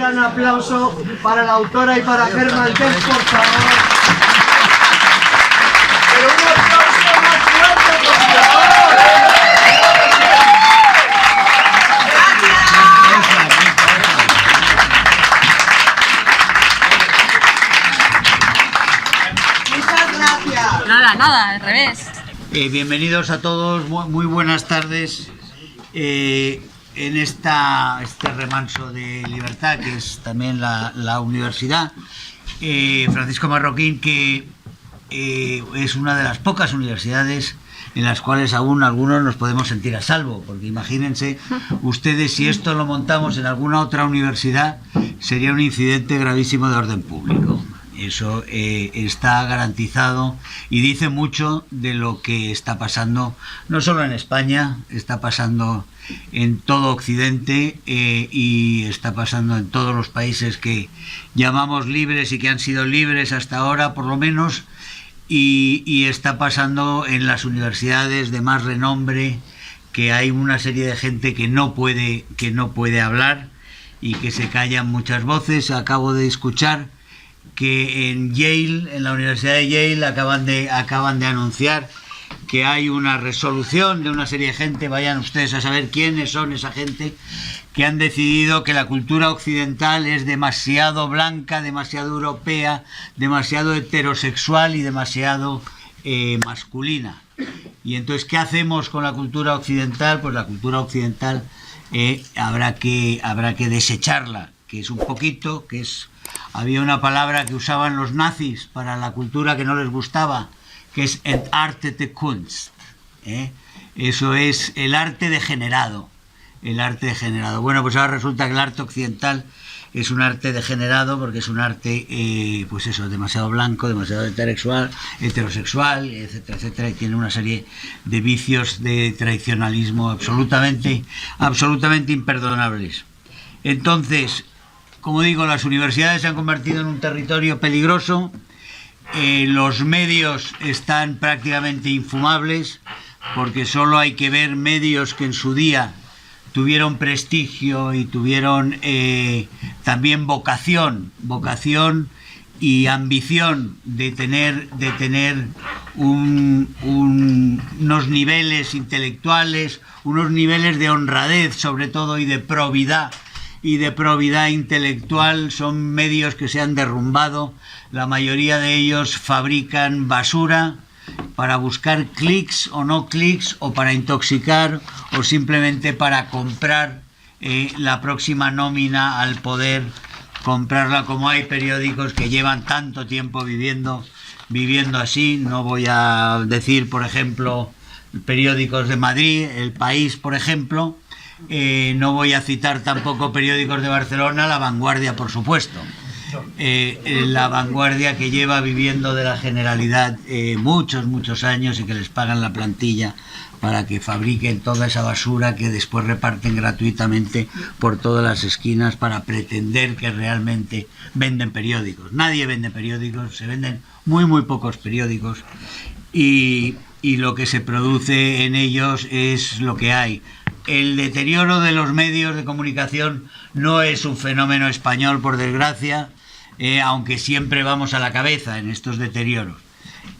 gran aplauso para la autora y para Germán Terz, por favor. Pero un aplauso más fuerte, por favor. Muchas gracias. Nada, al revés. Bienvenidos a todos, muy buenas tardes. En este remanso de libertad, que es también la universidad, Francisco Marroquín, que es una de las pocas universidades en las cuales aún algunos nos podemos sentir a salvo, porque imagínense ustedes si esto lo montamos en alguna otra universidad, sería un incidente gravísimo de orden público. Eso está garantizado y dice mucho de lo que está pasando, no solo en España, está pasando en todo Occidente y está pasando en todos los países que llamamos libres y que han sido libres hasta ahora, por lo menos, y está pasando en las universidades de más renombre, que hay una serie de gente que no puede hablar y que se callan muchas voces. Acabo de escuchar que en Yale, en la Universidad de Yale, acaban de anunciar que hay una resolución de una serie de gente, vayan ustedes a saber quiénes son esa gente, que han decidido que la cultura occidental es demasiado blanca, demasiado europea, demasiado heterosexual y demasiado masculina. Y entonces, ¿qué hacemos con la cultura occidental? Pues la cultura occidental habrá que desecharla, que es un poquito, había una palabra que usaban los nazis para la cultura que no les gustaba, que es entartete Kunst. Eso es el arte degenerado. El arte degenerado. Bueno, pues ahora resulta que el arte occidental es un arte degenerado porque es un arte, pues eso, demasiado blanco, demasiado heterosexual, etcétera, etcétera, y tiene una serie de vicios de tradicionalismo absolutamente imperdonables. Entonces, como digo, las universidades se han convertido en un territorio peligroso. Los medios están prácticamente infumables, porque solo hay que ver medios que en su día tuvieron prestigio y tuvieron también vocación y ambición de tener unos niveles intelectuales, unos niveles de honradez sobre todo y de probidad intelectual. Son medios que se han derrumbado. La mayoría de ellos fabrican basura para buscar clics o no clics, o para intoxicar, o simplemente para comprar la próxima nómina al poder, comprarla, como hay periódicos que llevan tanto tiempo viviendo así. No voy a decir, por ejemplo, periódicos de Madrid, El País, por ejemplo. No voy a citar tampoco periódicos de Barcelona, La Vanguardia, por supuesto. La Vanguardia, que lleva viviendo de la Generalidad muchos años y que les pagan la plantilla para que fabriquen toda esa basura que después reparten gratuitamente por todas las esquinas para pretender que realmente venden periódicos. Nadie vende periódicos, se venden muy pocos periódicos y lo que se produce en ellos es lo que hay. El deterioro de los medios de comunicación no es un fenómeno español, por desgracia, aunque siempre vamos a la cabeza en estos deterioros.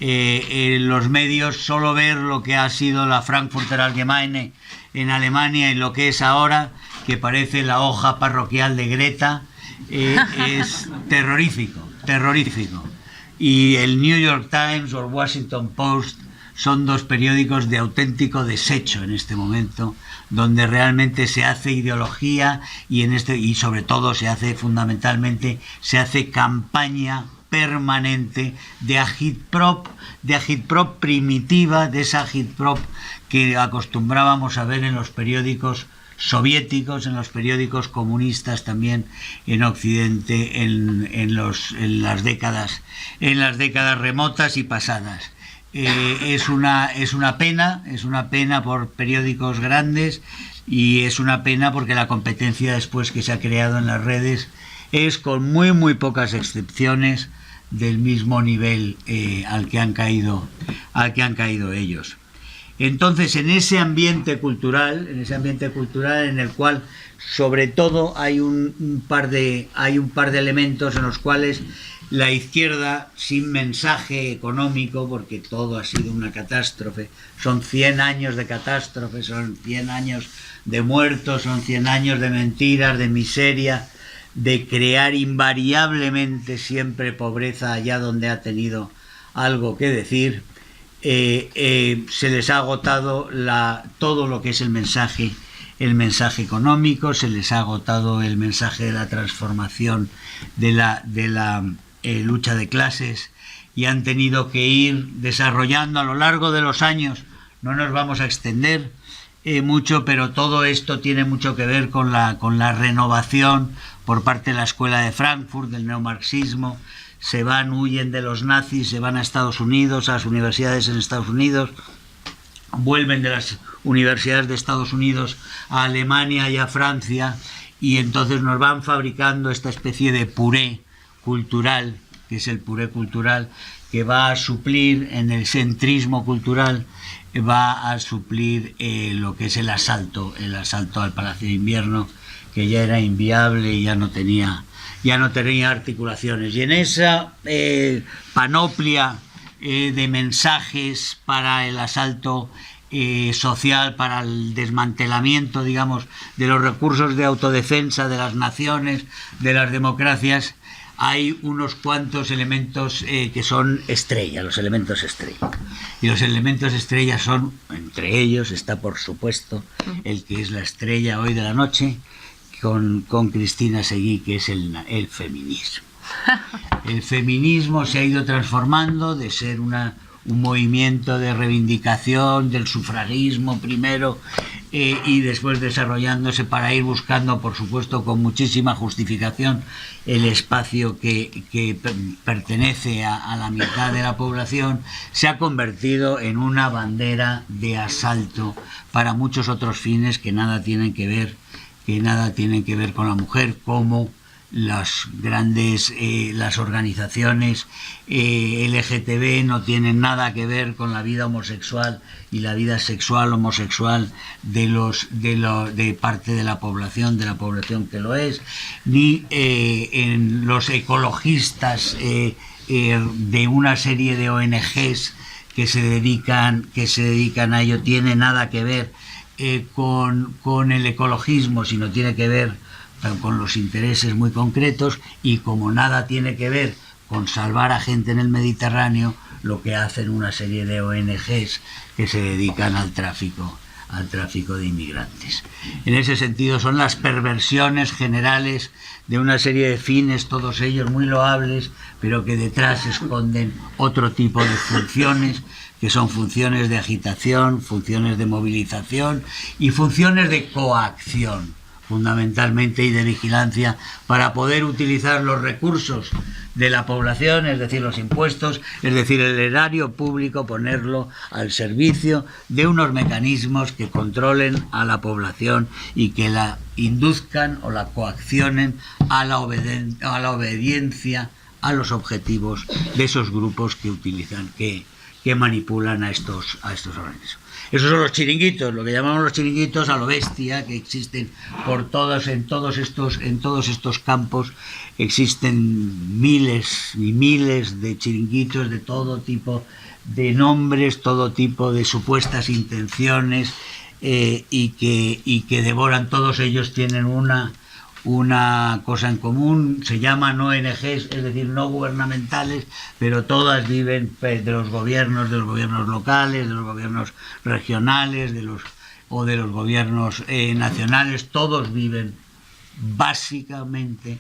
Los medios, solo ver lo que ha sido la Frankfurter Allgemeine en Alemania y lo que es ahora, que parece la hoja parroquial de Greta, es terrorífico. Y el New York Times o el Washington Post son dos periódicos de auténtico desecho en este momento, donde realmente se hace ideología y sobre todo fundamentalmente se hace campaña permanente de agitprop primitiva, de esa agitprop que acostumbrábamos a ver en los periódicos soviéticos, en los periódicos comunistas también en Occidente en las décadas remotas y pasadas. Es una pena por periódicos grandes, y es una pena porque la competencia después que se ha creado en las redes es, con muy pocas excepciones, del mismo nivel al que han caído ellos. Entonces, en ese ambiente cultural en el cual, sobre todo, hay un par de elementos en los cuales la izquierda, sin mensaje económico, porque todo ha sido una catástrofe, son 100 años de catástrofe, son 100 años de muertos, son 100 años de mentiras, de miseria, de crear invariablemente siempre pobreza allá donde ha tenido algo que decir. Se les ha agotado todo lo que es el mensaje económico, se les ha agotado el mensaje de la transformación de la lucha de clases, y han tenido que ir desarrollando a lo largo de los años. No nos vamos a extender mucho, pero todo esto tiene mucho que ver con la renovación por parte de la escuela de Frankfurt, del neomarxismo. Huyen de los nazis, se van a Estados Unidos, a las universidades en Estados Unidos, vuelven de las universidades de Estados Unidos a Alemania y a Francia, y entonces nos van fabricando esta especie de puré cultural, que es el puré cultural, que va a suplir en el centrismo cultural, va a suplir lo que es el asalto al Palacio de Invierno, que ya era inviable y ya no tenía articulaciones. Y en esa panoplia de mensajes para el asalto social, para el desmantelamiento, digamos, de los recursos de autodefensa de las naciones, de las democracias, hay unos cuantos elementos que son estrella, los elementos estrella. Y los elementos estrella son, entre ellos está por supuesto el que es la estrella hoy de la noche, con Cristina Seguí, que es el feminismo. El feminismo se ha ido transformando de ser un movimiento de reivindicación del sufragismo primero, y después desarrollándose para ir buscando, por supuesto, con muchísima justificación, el espacio que pertenece a la mitad de la población. Se ha convertido en una bandera de asalto para muchos otros fines que nada tienen que ver con la mujer, como las organizaciones LGTB no tienen nada que ver con la vida homosexual y la vida sexual homosexual de parte de la población que lo es, ni en los ecologistas de una serie de ONGs que se dedican a ello, tiene nada que ver con el ecologismo, sino tiene que ver con los intereses muy concretos, y como nada tiene que ver con salvar a gente en el Mediterráneo, lo que hacen una serie de ONGs que se dedican al tráfico de inmigrantes. En ese sentido son las perversiones generales de una serie de fines, todos ellos muy loables, pero que detrás esconden otro tipo de funciones, que son funciones de agitación, funciones de movilización y funciones de coacción, fundamentalmente, y de vigilancia, para poder utilizar los recursos de la población, es decir, los impuestos, es decir, el erario público, ponerlo al servicio de unos mecanismos que controlen a la población y que la induzcan o la coaccionen a la obediencia a los objetivos de esos grupos que utilizan, que manipulan a estos organismos. Esos son los chiringuitos, lo que llamamos los chiringuitos a lo bestia, que existen en todos estos campos. Existen miles y miles de chiringuitos de todo tipo de nombres, todo tipo de supuestas intenciones, y que devoran. Todos ellos tienen una cosa en común: se llaman ONGs, es decir, no gubernamentales, pero todas viven de los gobiernos locales, de los gobiernos regionales, de los gobiernos nacionales. Todos viven básicamente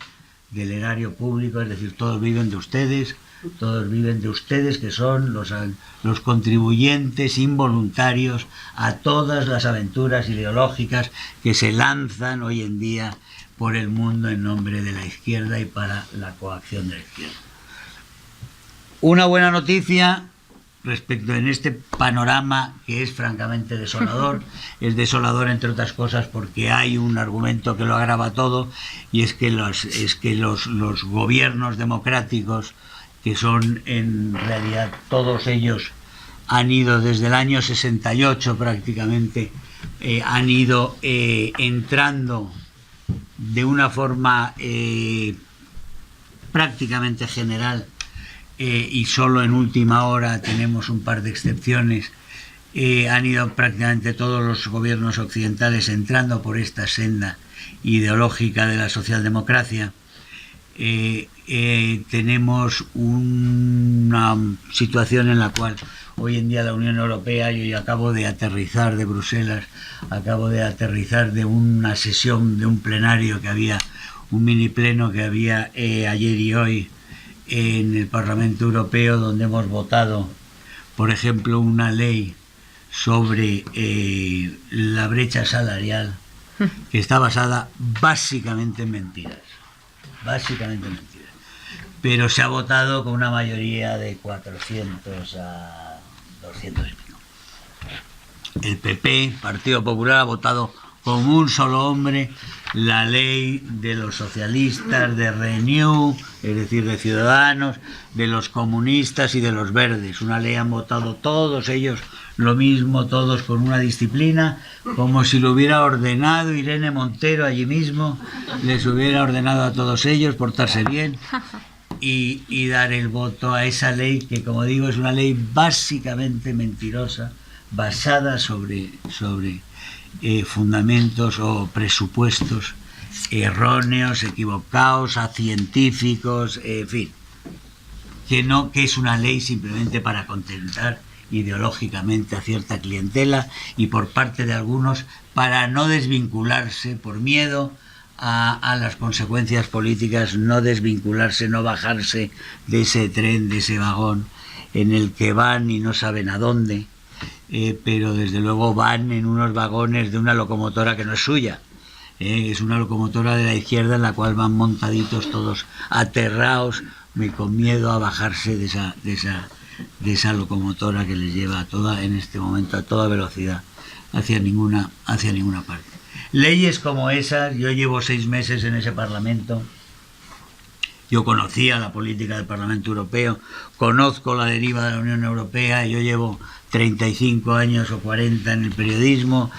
del erario público, es decir, todos viven de ustedes, que son los contribuyentes involuntarios a todas las aventuras ideológicas que se lanzan hoy en día por el mundo en nombre de la izquierda y para la coacción de la izquierda. Una buena noticia respecto en este panorama, que es francamente desolador. Es desolador, entre otras cosas, porque hay un argumento que lo agrava todo, y es que los gobiernos democráticos, que son en realidad todos ellos han ido desde el año 68 prácticamente, han ido entrando de una forma prácticamente general, y solo en última hora tenemos un par de excepciones. Han ido prácticamente todos los gobiernos occidentales entrando por esta senda ideológica de la socialdemocracia. Tenemos una situación en la cual hoy en día la Unión Europea, yo acabo de aterrizar de Bruselas, acabo de aterrizar de una sesión, de un plenario que había, un mini pleno que había ayer y hoy en el Parlamento Europeo, donde hemos votado, por ejemplo, una ley sobre la brecha salarial, que está basada básicamente en mentiras. Básicamente en mentiras. Pero se ha votado con una mayoría de 400 a 200 y pico. El PP, Partido Popular, ha votado como un solo hombre la ley de los socialistas, de Renew, es decir, de Ciudadanos, de los comunistas y de los verdes. Una ley han votado todos ellos lo mismo, todos con una disciplina, como si lo hubiera ordenado Irene Montero allí mismo, les hubiera ordenado a todos ellos portarse bien y dar el voto a esa ley que, como digo, es una ley básicamente mentirosa, basada sobre fundamentos o presupuestos erróneos, equivocados, científicos, en fin, que es una ley simplemente para contentar ideológicamente a cierta clientela y por parte de algunos para no desvincularse por miedo a las consecuencias políticas, no desvincularse, no bajarse de ese tren, de ese vagón en el que van y no saben a dónde, pero desde luego van en unos vagones de una locomotora que no es suya. Es una locomotora de la izquierda en la cual van montaditos todos aterrados y con miedo a bajarse de esa locomotora que les lleva en este momento a toda velocidad hacia ninguna parte. Leyes como esas, yo llevo 6 meses en ese Parlamento, yo conocía la política del Parlamento Europeo, conozco la deriva de la Unión Europea, yo llevo 35 años o 40 en el periodismo,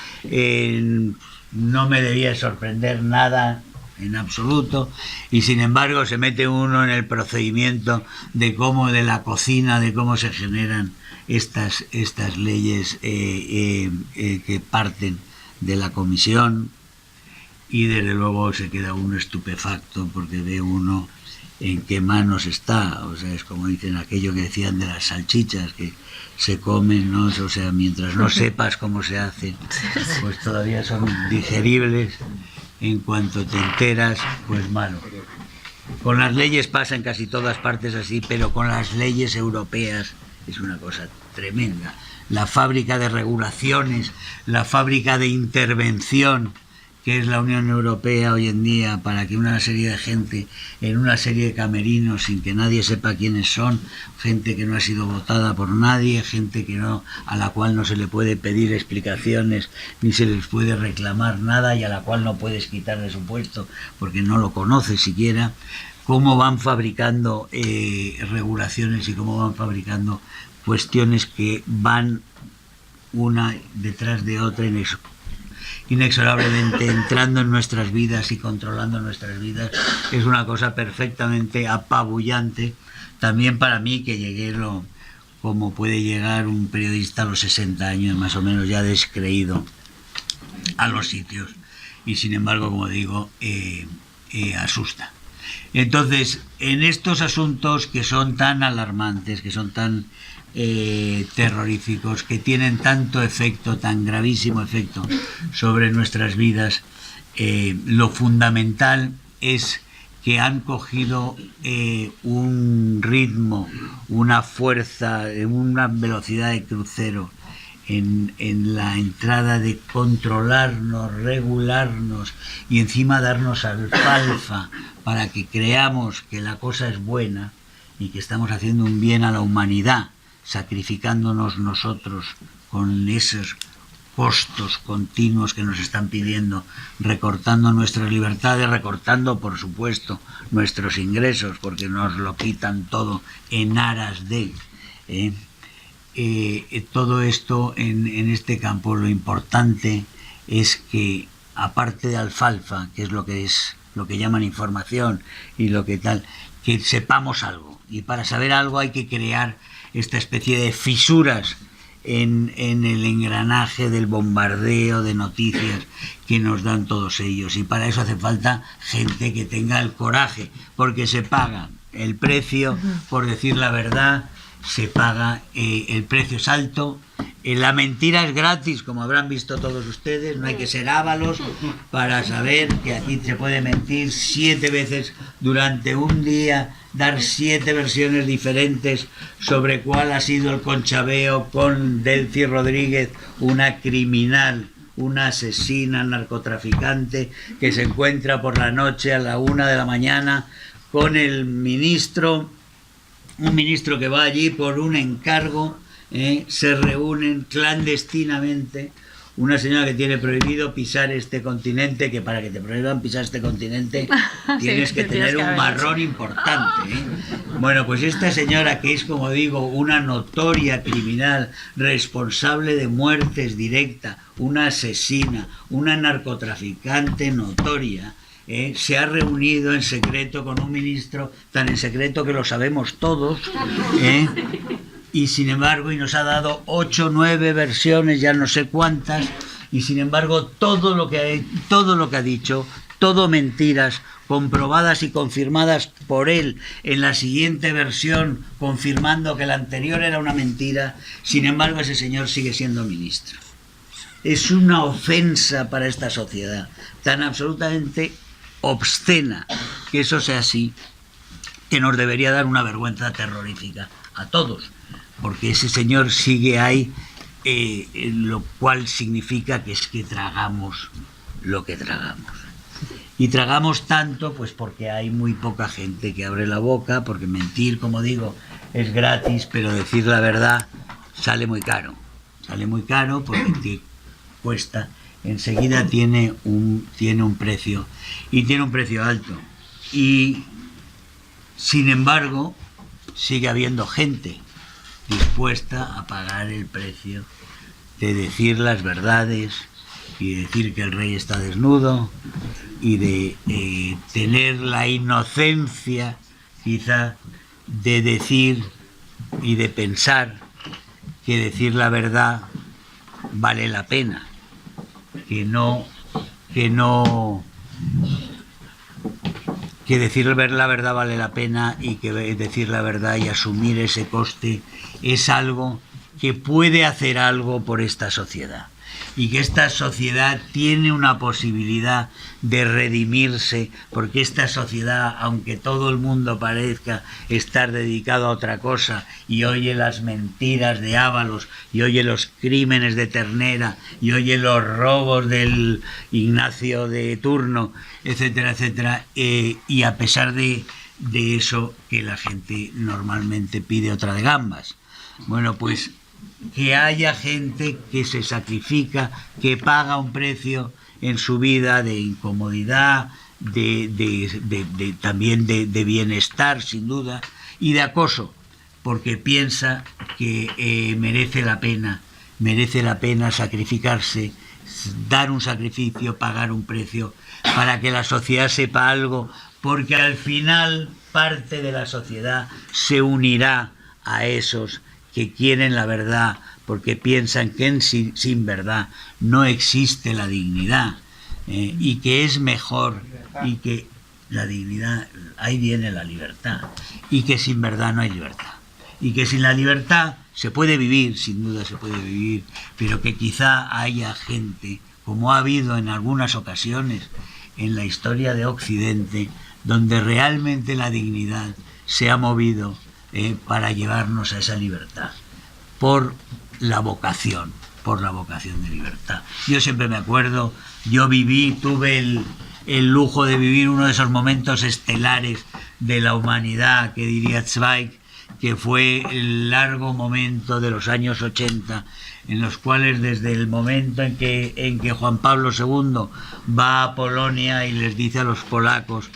no me debía sorprender nada en absoluto, y sin embargo se mete uno en el procedimiento de la cocina, de cómo se generan estas leyes que parten de la comisión, y desde luego se queda uno estupefacto porque ve uno en qué manos está. O sea, es como dicen aquello que decían de las salchichas que se comen, ¿no? O sea, mientras no sepas cómo se hacen, pues todavía son digeribles. En cuanto te enteras, pues malo. Con las leyes pasa en casi todas partes así, pero con las leyes europeas es una cosa tremenda. La fábrica de regulaciones, la fábrica de intervención que es la Unión Europea hoy en día, para que una serie de gente en una serie de camerinos sin que nadie sepa quiénes son, gente que no ha sido votada por nadie, gente a la cual no se le puede pedir explicaciones ni se les puede reclamar nada y a la cual no puedes quitar de su puesto porque no lo conoce siquiera, cómo van fabricando regulaciones y cómo van fabricando cuestiones que van una detrás de otra inexorablemente entrando en nuestras vidas y controlando nuestras vidas. Es una cosa perfectamente apabullante, también para mí, que llegué como puede llegar un periodista a los 60 años más o menos ya descreído a los sitios, y sin embargo, como digo, asusta. Entonces, en estos asuntos que son tan alarmantes, que son tan terroríficos, que tienen tanto efecto, tan gravísimo efecto sobre nuestras vidas, lo fundamental es que han cogido un ritmo, una fuerza, una velocidad de crucero en la entrada de controlarnos, regularnos y encima darnos alfalfa para que creamos que la cosa es buena y que estamos haciendo un bien a la humanidad, sacrificándonos nosotros con esos costos continuos que nos están pidiendo, recortando nuestras libertades, recortando, por supuesto, nuestros ingresos, porque nos lo quitan todo en aras de... todo esto en este campo, lo importante es que, aparte de alfalfa, que es lo que llaman información y lo que tal, que sepamos algo. Y para saber algo hay que crear esta especie de fisuras en el engranaje del bombardeo de noticias que nos dan todos ellos. Y para eso hace falta gente que tenga el coraje, porque se paga el precio por decir la verdad, se paga, el precio es alto, la mentira es gratis, como habrán visto todos ustedes, no hay que ser ávalos para saber que aquí se puede mentir 7 veces durante un día, dar 7 versiones diferentes sobre cuál ha sido el conchabeo con Delcy Rodríguez, una criminal, una asesina, narcotraficante, que se encuentra por la noche a la 1 de la mañana con el ministro, un ministro que va allí por un encargo. Se reúnen clandestinamente. Una señora que tiene prohibido pisar este continente, que para que te prohíban pisar este continente tienes que tener un marrón importante. Bueno, pues esta señora, que es, como digo, una notoria criminal, responsable de muertes directas, una asesina, una narcotraficante notoria, se ha reunido en secreto con un ministro, tan en secreto que lo sabemos todos, y sin embargo, y nos ha dado 8 o 9 versiones, ya no sé cuántas, y sin embargo todo lo que ha dicho, todo mentiras, comprobadas y confirmadas por él en la siguiente versión, confirmando que la anterior era una mentira. Sin embargo, ese señor sigue siendo ministro. Es una ofensa para esta sociedad, tan absolutamente obscena que eso sea así, que nos debería dar una vergüenza terrorífica a todos, porque ese señor sigue ahí, lo cual significa que es que tragamos lo que tragamos. Y tragamos tanto pues porque hay muy poca gente que abre la boca, porque mentir, como digo, es gratis, pero decir la verdad sale muy caro. Sale muy caro porque te cuesta, enseguida tiene un precio, y tiene un precio alto. Y sin embargo sigue habiendo gente dispuesta a pagar el precio de decir las verdades y decir que el rey está desnudo, y de tener la inocencia quizá de decir y de pensar que decir la verdad vale la pena, que decir la verdad vale la pena, y que decir la verdad y asumir ese coste es algo que puede hacer algo por esta sociedad, y que esta sociedad tiene una posibilidad de redimirse, porque esta sociedad, aunque todo el mundo parezca estar dedicado a otra cosa y oye las mentiras de Ábalos y oye los crímenes de Ternera y oye los robos del Ignacio de turno, etcétera, etcétera, y a pesar de eso, que la gente normalmente pide otra de gambas. Bueno, pues que haya gente que se sacrifica, que paga un precio en su vida de incomodidad, también de bienestar, sin duda, y de acoso, porque piensa que merece la pena sacrificarse, dar un sacrificio, pagar un precio, para que la sociedad sepa algo, porque al final parte de la sociedad se unirá a esos que quieren la verdad, porque piensan que sin verdad no existe la dignidad, y que es mejor, y que la dignidad, ahí viene la libertad, y que sin verdad no hay libertad, y que sin la libertad se puede vivir, sin duda se puede vivir, pero que quizá haya gente, como ha habido en algunas ocasiones en la historia de Occidente, donde realmente la dignidad se ha movido para llevarnos a esa libertad, por la vocación de libertad. Yo siempre me acuerdo, tuve el lujo de vivir uno de esos momentos estelares de la humanidad, que diría Zweig, que fue el largo momento de los años 80, en los cuales, desde el momento en que Juan Pablo II va a Polonia y les dice a los polacos: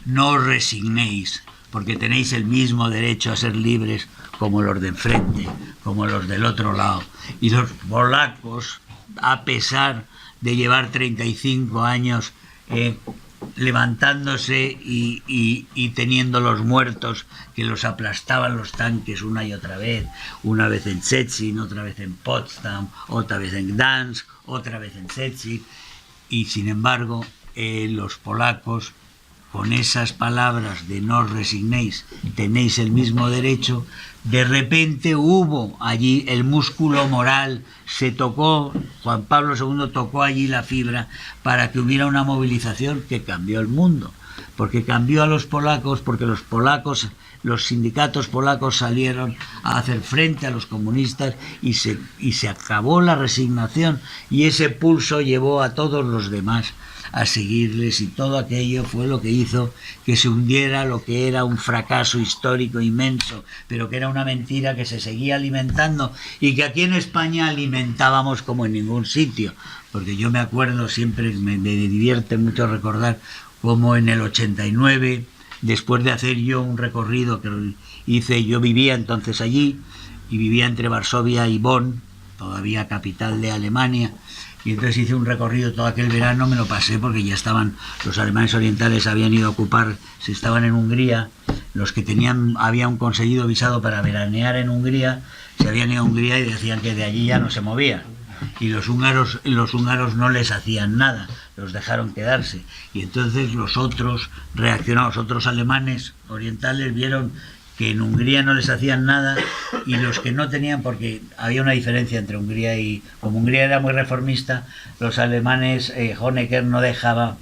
no os resignéis, porque tenéis el mismo derecho a ser libres como los de enfrente, como los del otro lado. Y los polacos, a pesar de llevar 35 años levantándose y teniendo los muertos que los aplastaban los tanques una y otra vez, una vez en Szczecin, otra vez en Potsdam, otra vez en Gdansk, otra vez en Szczecin, y sin embargo los polacos, con esas palabras de no os resignéis, tenéis el mismo derecho, de repente hubo allí el músculo moral, se tocó, Juan Pablo II tocó allí la fibra para que hubiera una movilización que cambió el mundo, porque cambió a los polacos, porque los polacos, los sindicatos polacos salieron a hacer frente a los comunistas y se acabó la resignación, y ese pulso llevó a todos los demás a seguirles, y todo aquello fue lo que hizo que se hundiera lo que era un fracaso histórico inmenso, pero que era una mentira que se seguía alimentando y que aquí en España alimentábamos como en ningún sitio, porque yo me acuerdo, siempre me divierte mucho recordar cómo en el 89, después de hacer yo un recorrido que hice, yo vivía entonces allí y vivía entre Varsovia y Bonn, todavía capital de Alemania. Y entonces hice un recorrido todo aquel verano, me lo pasé porque ya estaban, los alemanes orientales habían ido a ocupar, se estaban en Hungría, los que habían conseguido visado para veranear en Hungría, se habían ido a Hungría y decían que de allí ya no se movían. Y los húngaros no les hacían nada, los dejaron quedarse. Y entonces los otros reaccionaron, los otros alemanes orientales vieron que en Hungría no les hacían nada, y los que no tenían, porque había una diferencia entre Hungría y... Como Hungría era muy reformista, los alemanes, Honecker no dejaba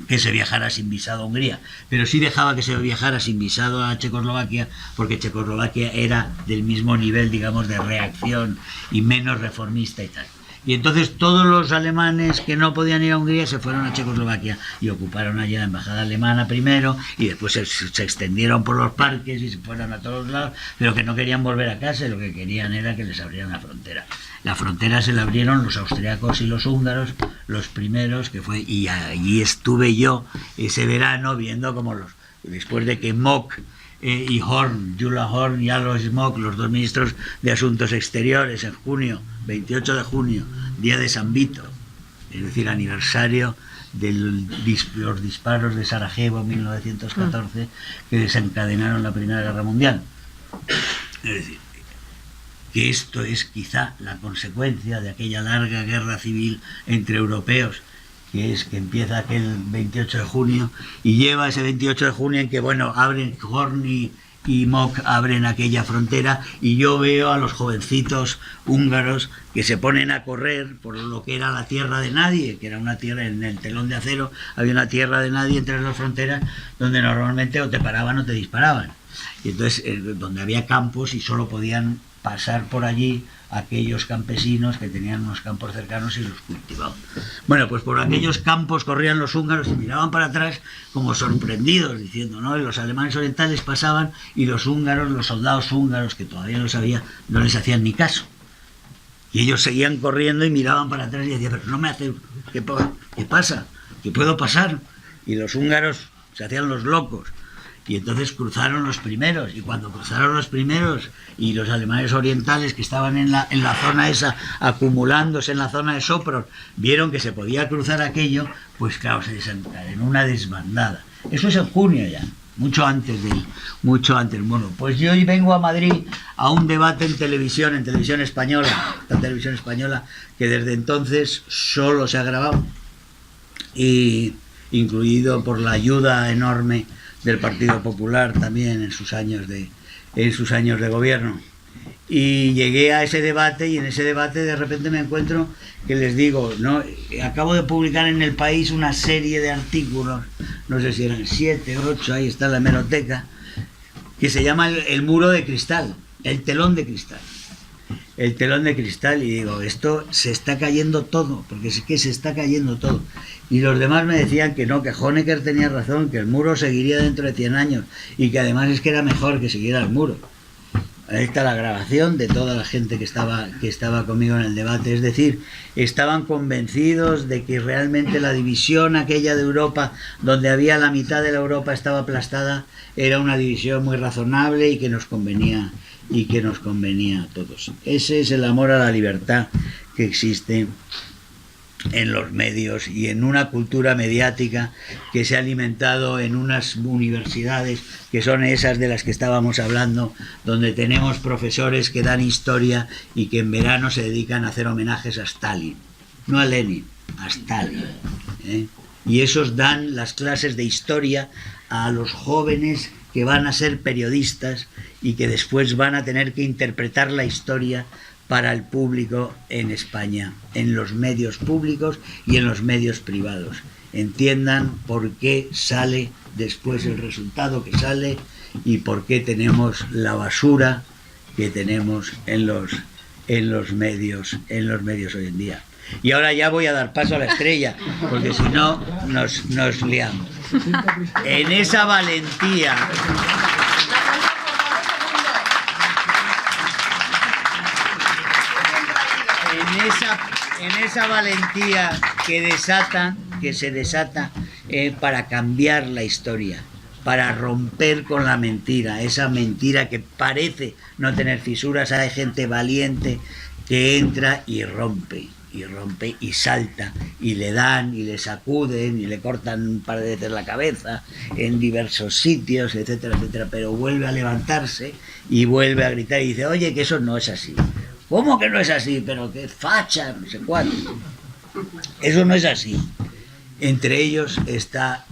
que se viajara sin visado a Hungría, pero sí dejaba que se viajara sin visado a Checoslovaquia, porque Checoslovaquia era del mismo nivel, digamos, de reacción y menos reformista y tal. Y entonces todos los alemanes que no podían ir a Hungría se fueron a Checoslovaquia y ocuparon allí la embajada alemana primero, y después se extendieron por los parques y se fueron a todos lados, pero que no querían volver a casa, y lo que querían era que les abrieran la frontera. La frontera se la abrieron los austriacos y los húngaros, los primeros, que fue, y allí estuve yo ese verano viendo como después de que Mock y Horn, Gyula Horn y Alois Mock, los dos ministros de Asuntos Exteriores, en junio, 28 de junio, día de San Vito, es decir, aniversario de los disparos de Sarajevo en 1914, que desencadenaron la Primera Guerra Mundial. Es decir, que esto es quizá la consecuencia de aquella larga guerra civil entre europeos, que es que empieza aquel 28 de junio y lleva ese 28 de junio en que, bueno, abren Horn y Mock, abren aquella frontera, y yo veo a los jovencitos húngaros que se ponen a correr por lo que era la tierra de nadie, que era una tierra, en el telón de acero había una tierra de nadie entre las fronteras, donde normalmente o te paraban o te disparaban, y entonces donde había campos y solo podían pasar por allí aquellos campesinos que tenían unos campos cercanos y los cultivaban. Bueno, pues por aquellos campos corrían los húngaros y miraban para atrás como sorprendidos, diciendo, ¿no? Y los alemanes orientales pasaban, y los húngaros, los soldados húngaros, que todavía no sabía, no les hacían ni caso. Y ellos seguían corriendo y miraban para atrás y decían, pero no me hacen, ¿qué pasa? ¿Qué puedo pasar? Y los húngaros se hacían los locos. Y entonces cruzaron los primeros, y cuando cruzaron los primeros y los alemanes orientales que estaban en la zona esa, acumulándose en la zona de Sopron, vieron que se podía cruzar aquello, pues claro, se desencadenó una desbandada. Eso es en junio ya, mucho antes. Bueno, pues yo hoy vengo a Madrid a un debate en televisión española, la televisión española, que desde entonces solo se ha grabado, y incluido por la ayuda enorme del Partido Popular también en sus años de gobierno. Y llegué a ese debate, y en ese debate de repente me encuentro que les digo, no, acabo de publicar en El País una serie de artículos, no sé si eran 7 o 8, ahí está en la hemeroteca, que se llama el muro de cristal, el telón de cristal. El telón de cristal, y digo, esto se está cayendo todo, porque es que se está cayendo todo. Y los demás me decían que no, que Honecker tenía razón, que el muro seguiría dentro de 100 años, y que además es que era mejor que siguiera el muro. Ahí está la grabación de toda la gente que estaba conmigo en el debate. Es decir, estaban convencidos de que realmente la división aquella de Europa, donde había la mitad de la Europa estaba aplastada, era una división muy razonable y que nos convenía a todos. Ese es el amor a la libertad que existe en los medios y en una cultura mediática que se ha alimentado en unas universidades que son esas de las que estábamos hablando, donde tenemos profesores que dan historia y que en verano se dedican a hacer homenajes a Stalin, no a Lenin, a Stalin, ¿eh? Y esos dan las clases de historia a los jóvenes que van a ser periodistas y que después van a tener que interpretar la historia para el público en España, en los medios públicos y en los medios privados. Entiendan por qué sale después el resultado que sale y por qué tenemos la basura que tenemos en los medios hoy en día. Y ahora ya voy a dar paso a la estrella, porque si no nos liamos. En esa valentía... En esa valentía que se desata para cambiar la historia, para romper con la mentira, esa mentira que parece no tener fisuras. Hay gente valiente que entra y rompe y salta, y le dan y le sacuden y le cortan un par de veces la cabeza en diversos sitios, etcétera, etcétera, pero vuelve a levantarse y vuelve a gritar y dice: oye, que eso no es así. ¿Cómo que no es así? Pero qué facha, no sé cuánto. Eso no es así. Entre ellos está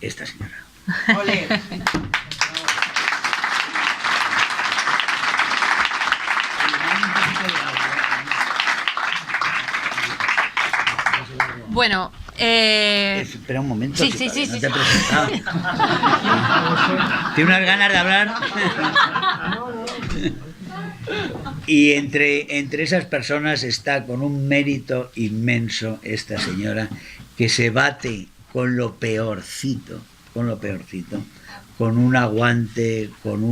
esta señora. Olé. Bueno, espera un momento. Sí, que sí, sí, no sí, te he sí. presentado. ¿Tiene unas ganas de hablar? Y entre esas personas está con un mérito inmenso esta señora, que se bate con lo peorcito, con un aguante, con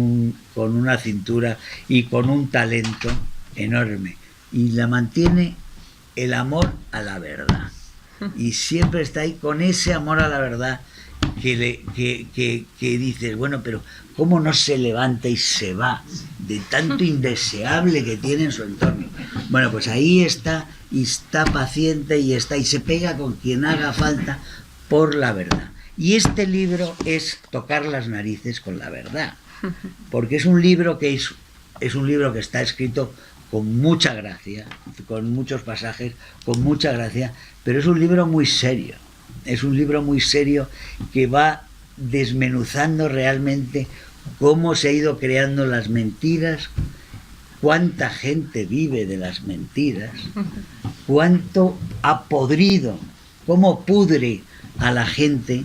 una cintura y con un talento enorme. Y la mantiene el amor a la verdad. Y siempre está ahí con ese amor a la verdad que dices, bueno, pero ¿cómo no se levanta y se va de tanto indeseable que tiene en su entorno? Bueno, pues ahí está, y está paciente, y se pega con quien haga falta por la verdad. Y este libro es tocar las narices con la verdad, porque es un libro que está escrito con mucha gracia, con muchos pasajes, con mucha gracia, pero es un libro muy serio. Es un libro muy serio que va desmenuzando realmente cómo se ha ido creando las mentiras, cuánta gente vive de las mentiras, cuánto ha podrido, cómo pudre a la gente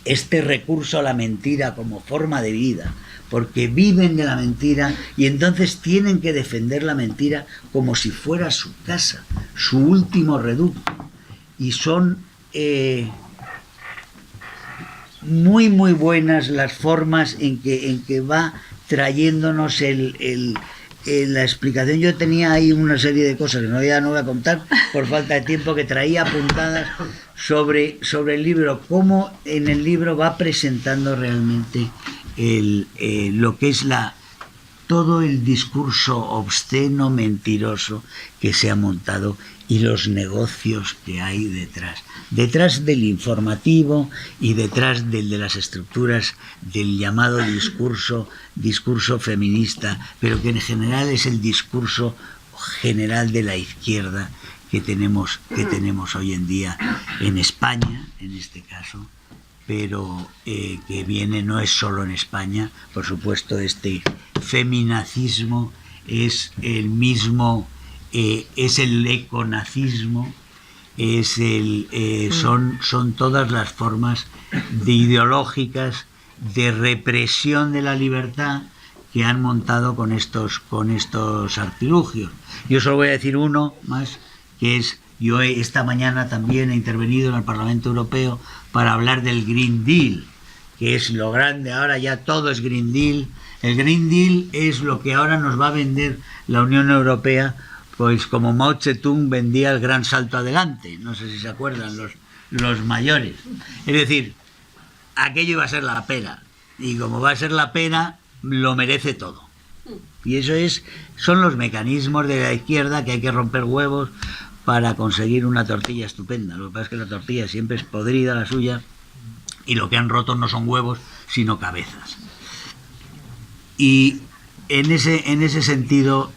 este recurso a la mentira como forma de vida, porque viven de la mentira y entonces tienen que defender la mentira como si fuera su casa, su último reducto. Y son muy muy buenas las formas en que va trayéndonos la explicación. Yo tenía ahí una serie de cosas que no voy a contar por falta de tiempo, que traía apuntadas sobre el libro, cómo en el libro va presentando realmente lo que es todo el discurso obsceno, mentiroso que se ha montado y los negocios que hay detrás del informativo y detrás de las estructuras del llamado discurso feminista, pero que en general es el discurso general de la izquierda que tenemos hoy en día en España, en este caso, pero que viene, no es solo en España, por supuesto. Este feminacismo es el mismo, es el econazismo, son todas las formas ideológicas de represión de la libertad que han montado con estos artilugios. Yo solo voy a decir uno más, que es: yo esta mañana también he intervenido en el Parlamento Europeo para hablar del Green Deal, que es lo grande. Ahora ya todo es Green Deal, El Green Deal es lo que ahora nos va a vender la Unión Europea, pues como Mao Zedong vendía el gran salto adelante. No sé si se acuerdan los mayores. Es decir, aquello iba a ser la pera. Y como va a ser la pera, lo merece todo. Y eso son los mecanismos de la izquierda, que hay que romper huevos para conseguir una tortilla estupenda. Lo que pasa es que la tortilla siempre es podrida, la suya, y lo que han roto no son huevos, sino cabezas. Y en ese sentido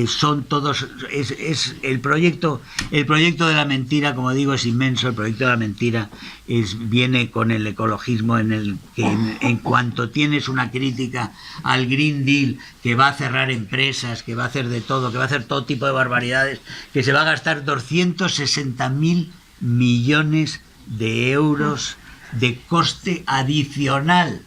son todos, es el proyecto de la mentira, como digo, es inmenso. El proyecto de la mentira viene con el ecologismo, en el que en cuanto tienes una crítica al Green Deal, que va a cerrar empresas, que va a hacer de todo, que va a hacer todo tipo de barbaridades, que se va a gastar 260.000 millones de euros de coste adicional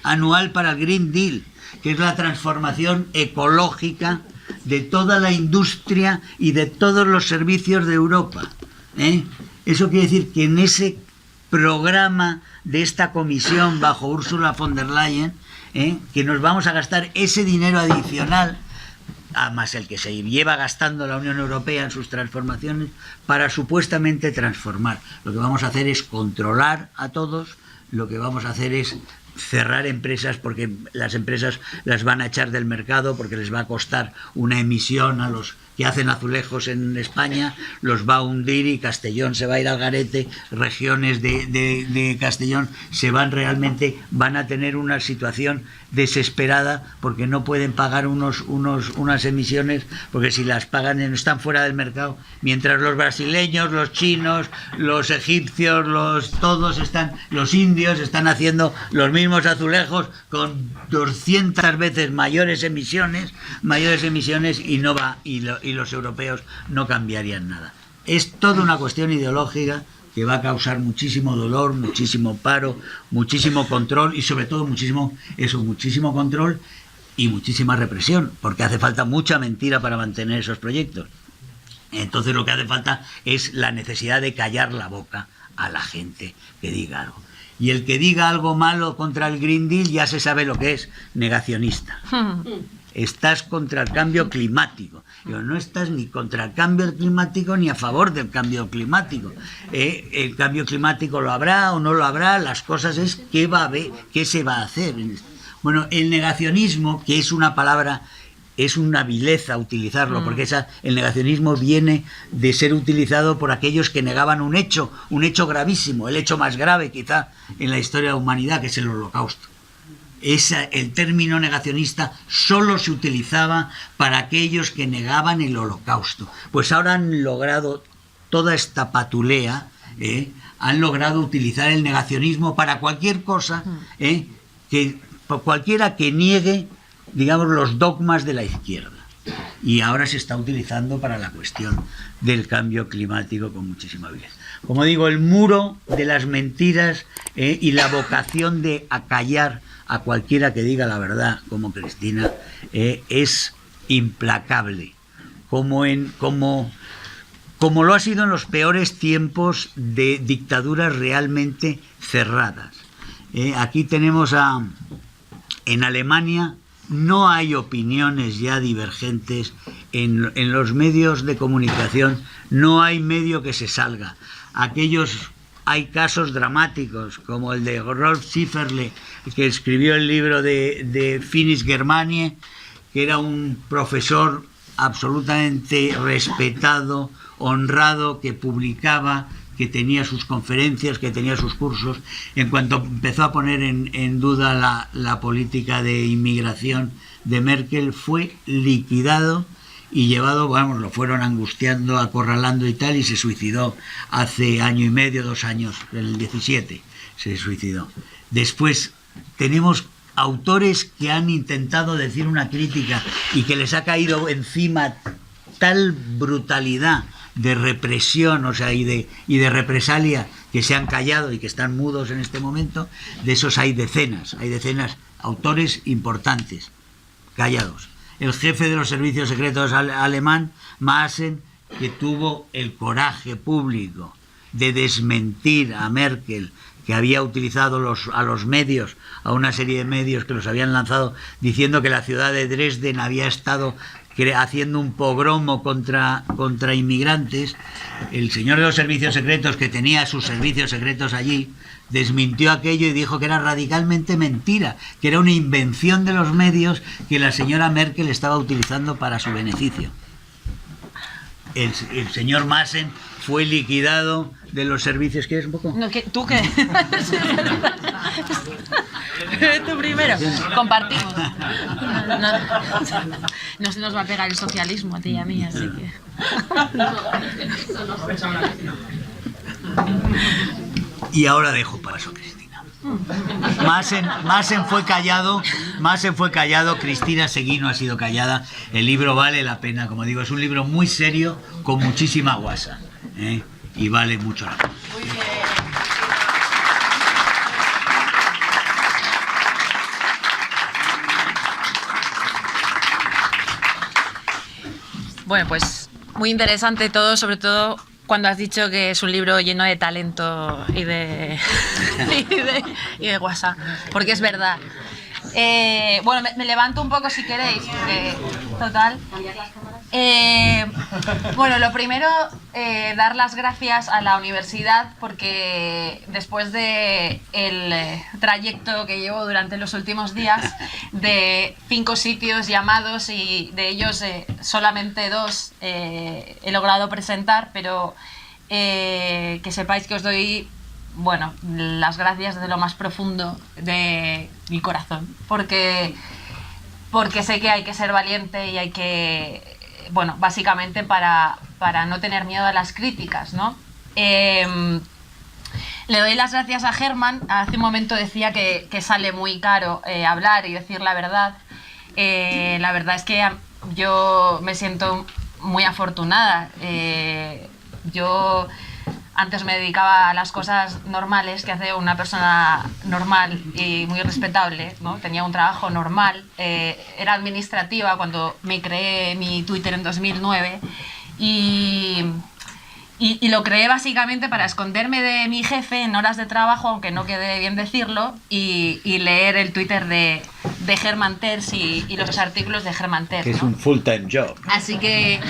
anual para el Green Deal, que es la transformación ecológica de toda la industria y de todos los servicios de Europa. Eso quiere decir que en ese programa de esta comisión bajo Ursula von der Leyen, que nos vamos a gastar ese dinero adicional, además el que se lleva gastando la Unión Europea en sus transformaciones, para supuestamente transformar. Lo que vamos a hacer es controlar a todos, lo que vamos a hacer es cerrar empresas, porque las empresas las van a echar del mercado, porque les va a costar una emisión a los que hacen azulejos en España, los va a hundir y Castellón se va a ir al garete. Regiones de Castellón van a tener una situación desesperada porque no pueden pagar unas emisiones, porque si las pagan están fuera del mercado, mientras los brasileños, los chinos, los egipcios, los indios están haciendo los mismos azulejos con 200 veces mayores emisiones y los europeos no cambiarían nada. Es toda una cuestión ideológica que va a causar muchísimo dolor, muchísimo paro, muchísimo control y sobre todo muchísimo control y muchísima represión, porque hace falta mucha mentira para mantener esos proyectos. Entonces lo que hace falta es la necesidad de callar la boca a la gente que diga algo. Y el que diga algo malo contra el Green Deal ya se sabe lo que es: negacionista. Estás contra el cambio climático. No estás ni contra el cambio climático ni a favor del cambio climático. El cambio climático lo habrá o no lo habrá, las cosas es qué va a haber, qué se va a hacer. Bueno, el negacionismo, que es una palabra, es una vileza utilizarlo, porque el negacionismo viene de ser utilizado por aquellos que negaban un hecho gravísimo, el hecho más grave quizá en la historia de la humanidad, que es el Holocausto. El término negacionista solo se utilizaba para aquellos que negaban el Holocausto. Pues ahora han logrado toda esta patulea, han logrado utilizar el negacionismo para cualquier cosa, cualquiera que niegue, digamos, los dogmas de la izquierda. Y ahora se está utilizando para la cuestión del cambio climático con muchísima viveza. Como digo, el muro de las mentiras y la vocación de acallar a cualquiera que diga la verdad, como Cristina, es implacable, como lo ha sido en los peores tiempos de dictaduras realmente cerradas. Aquí tenemos en Alemania no hay opiniones ya divergentes en los medios de comunicación, no hay medio que se salga. Hay casos dramáticos, como el de Rolf Zifferle, que escribió el libro de Finis Germanie, que era un profesor absolutamente respetado, honrado, que publicaba, que tenía sus conferencias, que tenía sus cursos. En cuanto empezó a poner en duda la política de inmigración de Merkel, fue liquidado y llevado, lo fueron angustiando, acorralando y tal, y se suicidó hace año y medio, 2 años, en el 17 se suicidó. Después tenemos autores que han intentado decir una crítica y que les ha caído encima tal brutalidad de represión, y de represalia, que se han callado y que están mudos en este momento. De esos hay decenas, autores importantes, callados. El jefe de los servicios secretos alemán, Maaßen, que tuvo el coraje público de desmentir a Merkel, que había utilizado a los medios, a una serie de medios que los habían lanzado, diciendo que la ciudad de Dresden había estado haciendo un pogromo contra inmigrantes. El señor de los servicios secretos, que tenía sus servicios secretos allí, desmintió aquello y dijo que era radicalmente mentira, que era una invención de los medios que la señora Merkel estaba utilizando para su beneficio. El señor Maaßen fue liquidado de los servicios. ¿Quieres un poco? No, ¿tú qué? Tú primero. Compartimos. No se nos va a pegar el socialismo a ti y a mí, así que... Y ahora dejo paso a Cristina. Maaßen fue callado, Cristina Seguino ha sido callada. El libro vale la pena, como digo, es un libro muy serio, con muchísima guasa, ¿eh? Y vale mucho la pena. Muy bien. Bueno, pues muy interesante todo, sobre todo cuando has dicho que es un libro lleno de talento y de guasa, porque es verdad. Bueno, me levanto un poco si queréis, porque total. Bueno, lo primero, dar las gracias a la universidad, porque después de el trayecto que llevo durante los últimos días, de 5 sitios llamados y de ellos solamente 2 he logrado presentar, pero que sepáis que os doy, bueno, las gracias desde lo más profundo de mi corazón, porque sé que hay que ser valiente y hay que, bueno, básicamente para no tener miedo a las críticas, ¿no? Le doy las gracias a Germán. Hace un momento decía que sale muy caro hablar y decir la verdad. La verdad es que yo me siento muy afortunada. Yo antes me dedicaba a las cosas normales que hace una persona normal y muy respetable, ¿no? Tenía un trabajo normal, era administrativa cuando me creé mi Twitter en 2009 y lo creé básicamente para esconderme de mi jefe en horas de trabajo, aunque no quede bien decirlo, y leer el Twitter de Germán Terz y los artículos de Germán Terz, ¿no? Es un full-time job. Así que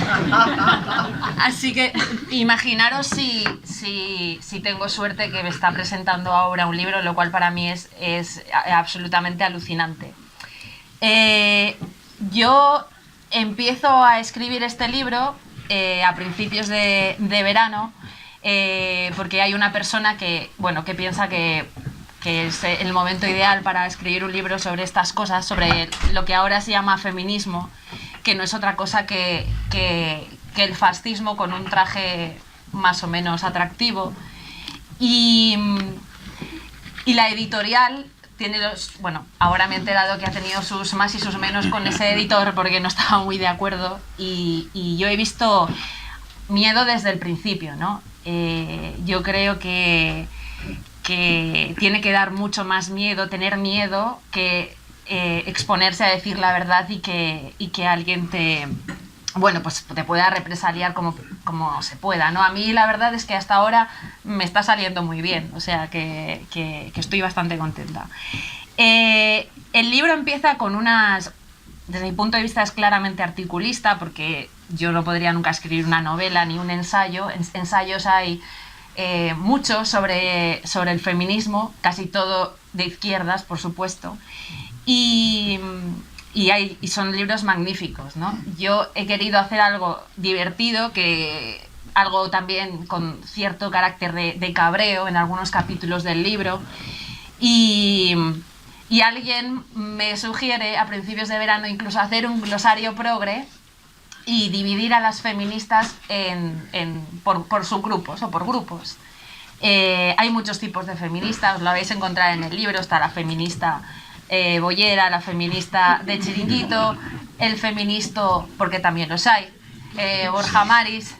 imaginaros si tengo suerte que me está presentando ahora un libro, lo cual para mí es absolutamente alucinante. Yo empiezo a escribir este libro a principios de verano, porque hay una persona que piensa que es el momento ideal para escribir un libro sobre estas cosas, sobre lo que ahora se llama feminismo, que no es otra cosa que el fascismo con un traje más o menos atractivo. Y la editorial tiene ahora me he enterado que ha tenido sus más y sus menos con ese editor, porque no estaba muy de acuerdo, y yo he visto miedo desde el principio, ¿no? Yo creo que tiene que dar mucho más miedo, tener miedo, que exponerse a decir la verdad y que alguien te pueda represaliar como se pueda, ¿no? A mí la verdad es que hasta ahora me está saliendo muy bien, o sea que estoy bastante contenta. El libro empieza con desde mi punto de vista es claramente articulista, porque yo no podría nunca escribir una novela ni un ensayo. Ensayos hay mucho sobre el feminismo, casi todo de izquierdas, por supuesto, y son libros magníficos, ¿no? Yo he querido hacer algo divertido, algo también con cierto carácter de cabreo en algunos capítulos del libro, y alguien me sugiere a principios de verano incluso hacer un glosario progre y dividir a las feministas por subgrupos o por grupos. Hay muchos tipos de feministas, os lo vais a encontrar en el libro. Está la feminista boyera, la feminista de chiringuito, el feminista, porque también los hay, Borja Maris,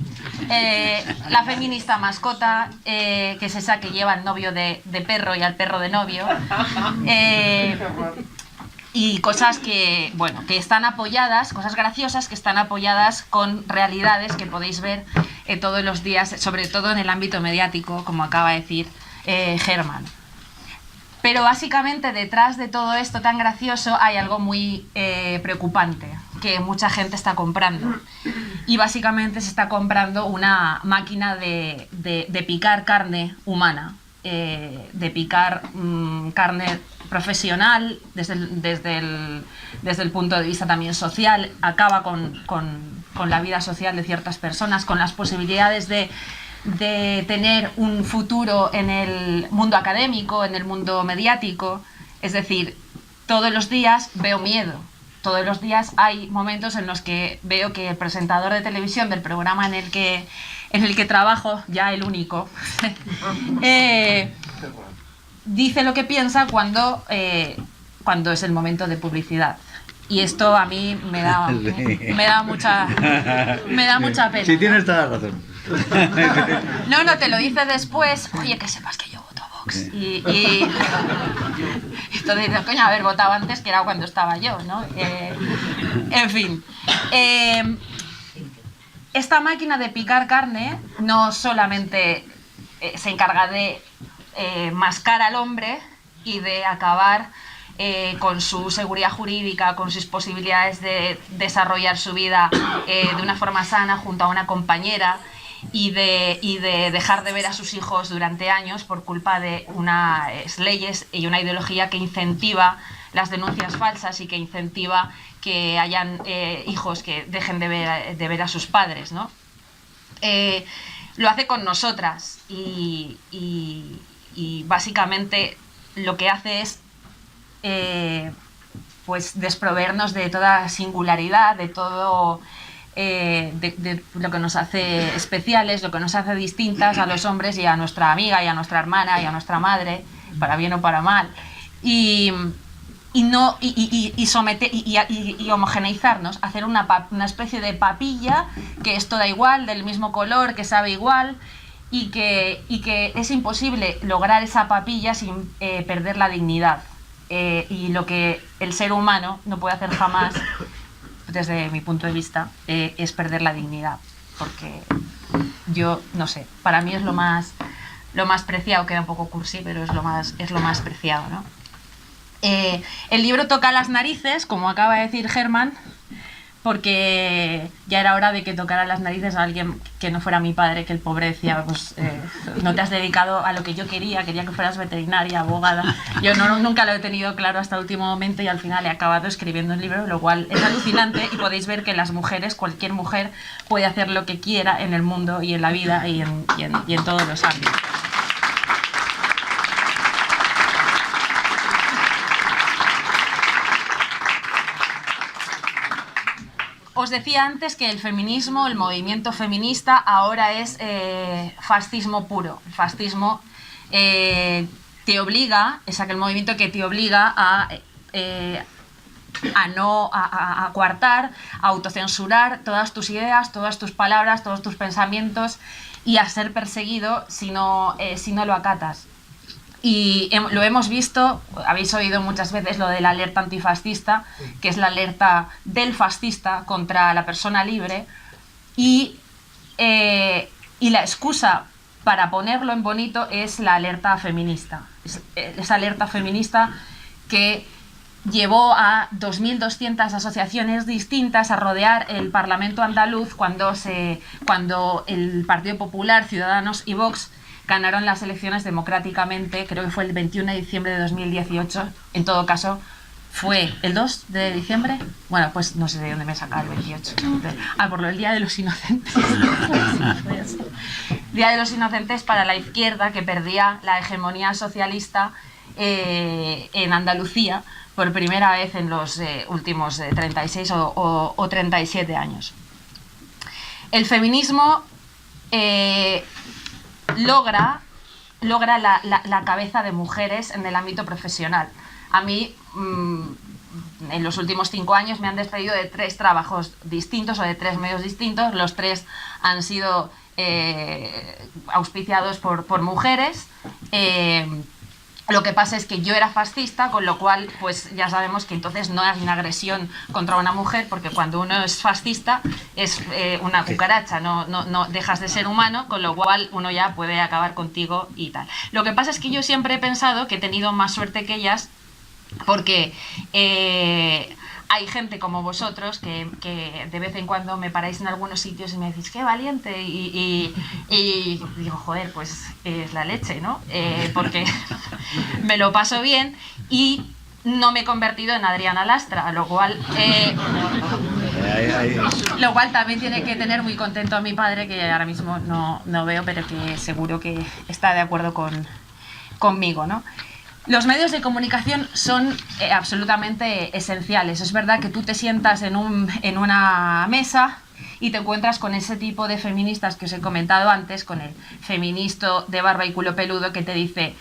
la feminista mascota, que es esa que lleva al novio de perro y al perro de novio, y cosas que están apoyadas, cosas graciosas que están apoyadas con realidades que podéis ver todos los días, sobre todo en el ámbito mediático, como acaba de decir Germán. Pero básicamente detrás de todo esto tan gracioso hay algo muy preocupante, que mucha gente está comprando. Y básicamente se está comprando una máquina de picar carne humana, de picar carne profesional desde el punto de vista también social, acaba con la vida social de ciertas personas, con las posibilidades de tener un futuro en el mundo académico, en el mundo mediático. Es decir, todos los días veo miedo. Todos los días hay momentos en los que veo que el presentador de televisión del programa en el que trabajo, ya el único, dice lo que piensa cuando es el momento de publicidad. Y esto a mí me da mucha pena. Sí, tienes toda la razón. No, te lo dice después. Oye, que sepas que yo voto a Vox. Y entonces dices, coño, haber votado antes, que era cuando estaba yo, ¿no? En fin. Esta máquina de picar carne no solamente se encarga de mascar al hombre y de acabar con su seguridad jurídica, con sus posibilidades de desarrollar su vida de una forma sana junto a una compañera, y de dejar de ver a sus hijos durante años por culpa de unas leyes y una ideología que incentiva las denuncias falsas y que incentiva que hayan hijos que dejen de ver a sus padres, ¿no? Lo hace con nosotras y básicamente lo que hace es pues desproveernos de toda singularidad, de todo de lo que nos hace especiales, lo que nos hace distintas a los hombres y a nuestra amiga y a nuestra hermana y a nuestra madre, para bien o para mal, y homogeneizarnos, hacer una especie de papilla que es toda igual, del mismo color, que sabe igual, y que es imposible lograr esa papilla sin perder la dignidad. Y lo que el ser humano no puede hacer jamás, desde mi punto de vista, es perder la dignidad, porque yo no sé, para mí es lo más preciado. Queda un poco cursi, pero es lo más preciado, ¿no? El libro toca las narices, como acaba de decir Germán, porque ya era hora de que tocara las narices a alguien que no fuera mi padre, que el pobre decía, pues no te has dedicado a lo que yo quería que fueras veterinaria, abogada. Yo nunca lo he tenido claro hasta el último momento y al final he acabado escribiendo un libro, lo cual es alucinante, y podéis ver que las mujeres, cualquier mujer, puede hacer lo que quiera en el mundo y en la vida y en todos los ámbitos. Os decía antes que el feminismo, el movimiento feminista, ahora es fascismo puro. El fascismo te obliga, es aquel movimiento que te obliga a coartar, a autocensurar todas tus ideas, todas tus palabras, todos tus pensamientos, y a ser perseguido si no lo acatas. Y lo hemos visto, habéis oído muchas veces lo de la alerta antifascista, que es la alerta del fascista contra la persona libre, y la excusa para ponerlo en bonito es la alerta feminista. Esa alerta feminista que llevó a 2.200 asociaciones distintas a rodear el Parlamento andaluz cuando el Partido Popular, Ciudadanos y Vox ganaron las elecciones democráticamente. Creo que fue el 21 de diciembre de 2018. En todo caso, fue el 2 de diciembre. Bueno, pues no sé de dónde me he sacado el 28. Por el Día de los Inocentes. Día de los Inocentes para la izquierda, que perdía la hegemonía socialista en Andalucía por primera vez en los últimos 36 o 37 años. El feminismo logra la cabeza de mujeres en el ámbito profesional. A mí, en los últimos 5 años, me han despedido de 3 trabajos distintos o de 3 medios distintos. Los 3 han sido auspiciados por mujeres. Lo que pasa es que yo era fascista, con lo cual, pues ya sabemos que entonces no es una agresión contra una mujer, porque cuando uno es fascista es una cucaracha, no dejas de ser humano, con lo cual uno ya puede acabar contigo y tal. Lo que pasa es que yo siempre he pensado que he tenido más suerte que ellas, porque hay gente como vosotros que de vez en cuando me paráis en algunos sitios y me decís, qué valiente, y digo, joder, pues es la leche, ¿no? Porque me lo paso bien y no me he convertido en Adriana Lastra, lo cual también tiene que tener muy contento a mi padre, que ahora mismo no veo, pero que seguro que está de acuerdo conmigo, ¿no? Los medios de comunicación son absolutamente esenciales. Es verdad que tú te sientas en una mesa y te encuentras con ese tipo de feministas que os he comentado antes, con el feminista de barba y culo peludo que te dice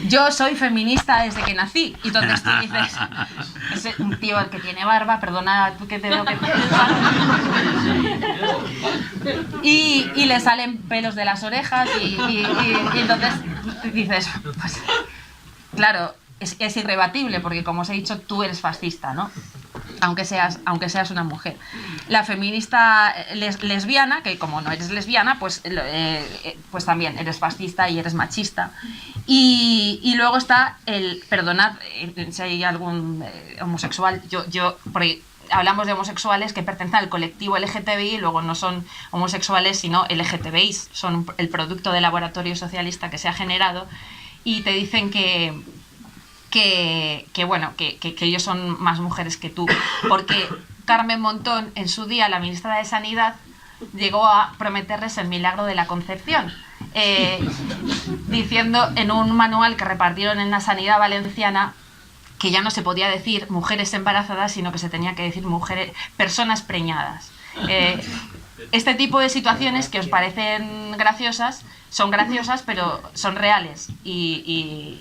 yo soy feminista desde que nací. Y entonces tú dices, es un tío que tiene barba, perdona tú que te veo que piensas, y le salen pelos de las orejas y entonces dices, pues claro, es irrebatible, porque como os he dicho, tú eres fascista, ¿no? Aunque seas una mujer. La feminista lesbiana, que como no eres lesbiana, pues también eres fascista y eres machista. Y luego está perdonad si hay algún homosexual, porque hablamos de homosexuales que pertenecen al colectivo LGTBI y luego no son homosexuales sino LGTBIs, son el producto del laboratorio socialista que se ha generado, y te dicen que ellos son más mujeres que tú, porque Carmen Montón, en su día, la ministra de Sanidad, llegó a prometerles el milagro de la concepción, diciendo en un manual que repartieron en la sanidad valenciana que ya no se podía decir mujeres embarazadas, sino que se tenía que decir personas preñadas. Este tipo de situaciones que os parecen graciosas, son graciosas, pero son reales y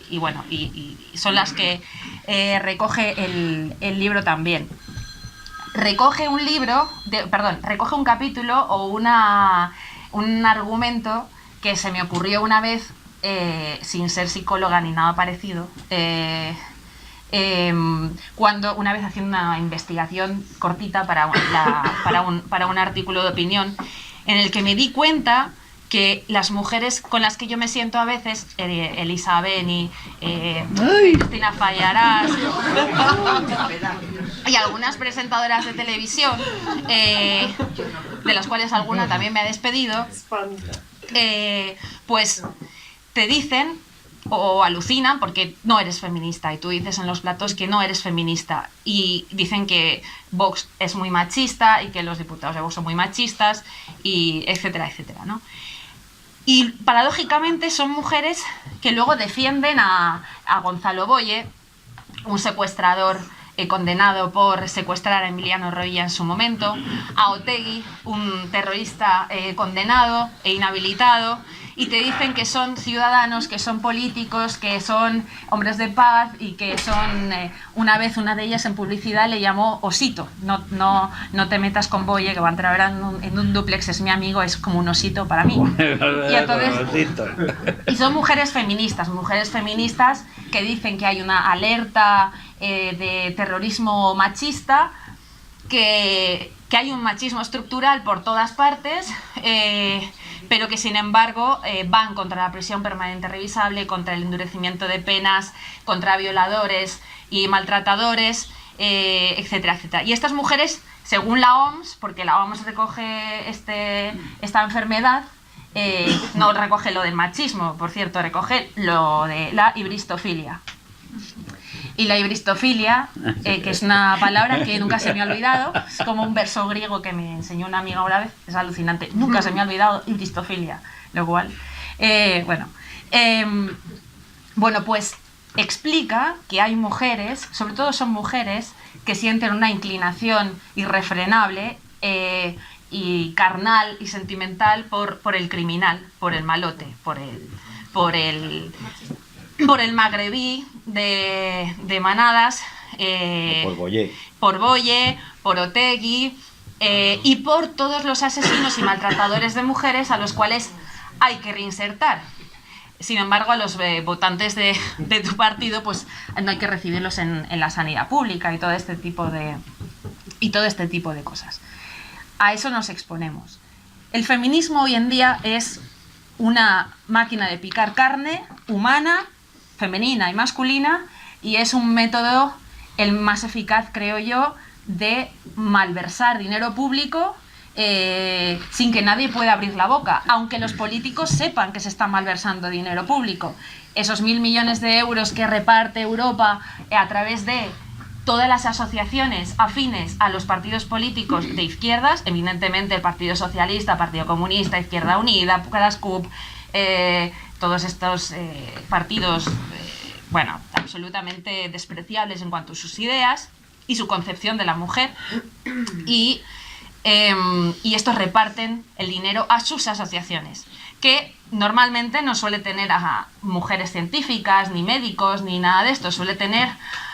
son las que recoge el libro también. Recoge un capítulo o un argumento que se me ocurrió una vez, sin ser psicóloga ni nada parecido, cuando una vez haciendo una investigación cortita para un artículo de opinión, en el que me di cuenta que las mujeres con las que yo me siento a veces, Elisa Beni, Cristina Fallarás y algunas presentadoras de televisión, de las cuales alguna también me ha despedido, pues te dicen o alucinan porque no eres feminista, y tú dices en los platos que no eres feminista, y dicen que Vox es muy machista y que los diputados de Vox son muy machistas, y etcétera, etcétera, ¿no? Y paradójicamente son mujeres que luego defienden a Gonzalo Boye, un secuestrador condenado por secuestrar a Emiliano Roilla en su momento, a Otegi, un terrorista condenado e inhabilitado, y te dicen que son ciudadanos, que son políticos, que son hombres de paz, y que son, una vez una de ellas en publicidad le llamó osito. No te metas con Boye, que va a entrar en un dúplex, es mi amigo, es como un osito para mí. Y entonces, y son mujeres feministas que dicen que hay una alerta de terrorismo machista, que hay un machismo estructural por todas partes, pero que sin embargo van contra la prisión permanente revisable, contra el endurecimiento de penas, contra violadores y maltratadores, etcétera, etcétera. Y estas mujeres, según la OMS, porque la OMS recoge esta enfermedad, no recoge lo del machismo, por cierto, recoge lo de la hibristofilia. Y la hibristofilia, que es una palabra que nunca se me ha olvidado, es como un verso griego que me enseñó una amiga una vez, es alucinante, nunca se me ha olvidado hibristofilia, lo cual, pues explica que hay mujeres, sobre todo son mujeres, que sienten una inclinación irrefrenable y carnal y sentimental por el criminal, por el malote, por el magrebí de Manadas, por Boye, por Otegi, y por todos los asesinos y maltratadores de mujeres a los cuales hay que reinsertar. Sin embargo, a los votantes de tu partido, pues no hay que recibirlos en la sanidad pública y todo este tipo de cosas. A eso nos exponemos. El feminismo hoy en día es una máquina de picar carne humana, femenina y masculina, y es un método el más eficaz, creo yo, de malversar dinero público sin que nadie pueda abrir la boca, aunque los políticos sepan que se está malversando dinero público. Esos 1.000 millones de euros que reparte Europa a través de todas las asociaciones afines a los partidos políticos de izquierdas, evidentemente el Partido Socialista, Partido Comunista, Izquierda Unida, las CUP, todos estos partidos, bueno, absolutamente despreciables en cuanto a sus ideas y su concepción de la mujer, y estos reparten el dinero a sus asociaciones, que normalmente no suele tener a mujeres científicas, ni médicos, ni nada de esto, suele tener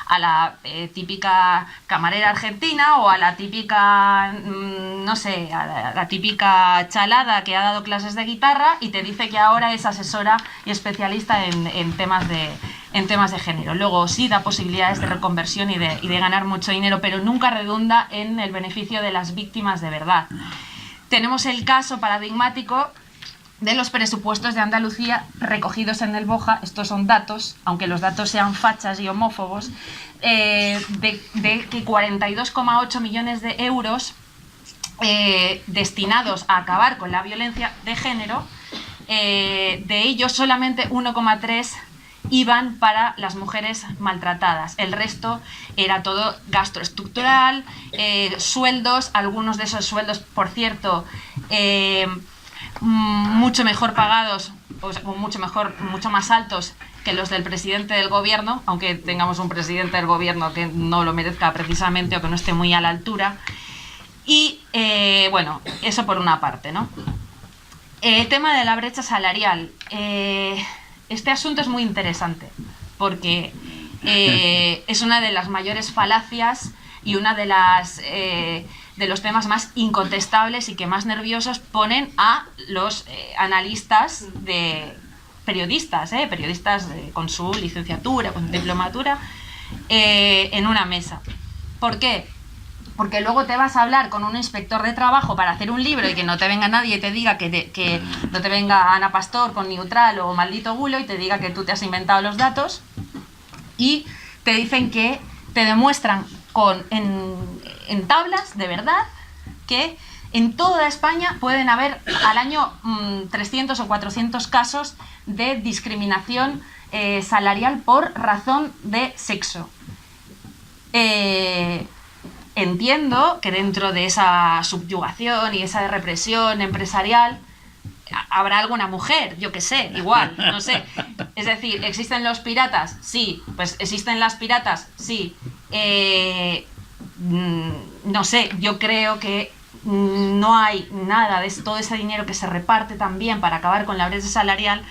a la típica camarera argentina o a la típica, no sé, a la típica chalada que ha dado clases de guitarra y te dice que ahora es asesora y especialista en temas de género. Luego sí da posibilidades de reconversión y de ganar mucho dinero, pero nunca redunda en el beneficio de las víctimas de verdad. Tenemos el caso paradigmático de los presupuestos de Andalucía recogidos en el BOJA. Estos son datos, aunque los datos sean fachas y homófobos, de que 42,8 millones de euros destinados a acabar con la violencia de género, de ellos solamente 1,3 iban para las mujeres maltratadas. El resto era todo gasto estructural, sueldos, algunos de esos sueldos, por cierto, mucho mejor pagados, o mucho más altos que los del presidente del gobierno, aunque tengamos un presidente del gobierno que no lo merezca precisamente o que no esté muy a la altura. Y bueno, eso por una parte, ¿no? El tema de la brecha salarial. Este asunto es muy interesante porque es una de las mayores falacias y una de los temas más incontestables y que más nerviosos ponen a los analistas periodistas con su licenciatura, con diplomatura, en una mesa. ¿Por qué? Porque luego te vas a hablar con un inspector de trabajo para hacer un libro y que no te venga nadie y te diga que no te venga Ana Pastor con Neutral o Maldito Bulo y te diga que tú te has inventado los datos, y te dicen que te demuestran en tablas de verdad que en toda España pueden haber al año 300 o 400 casos de discriminación salarial por razón de sexo. Entiendo que dentro de esa subyugación y esa represión empresarial habrá alguna mujer, yo qué sé, igual, no sé. Es decir, ¿existen los piratas? Sí. Pues ¿existen las piratas? Sí. No sé, yo creo que no hay nada de todo ese dinero que se reparte también para acabar con la brecha salarial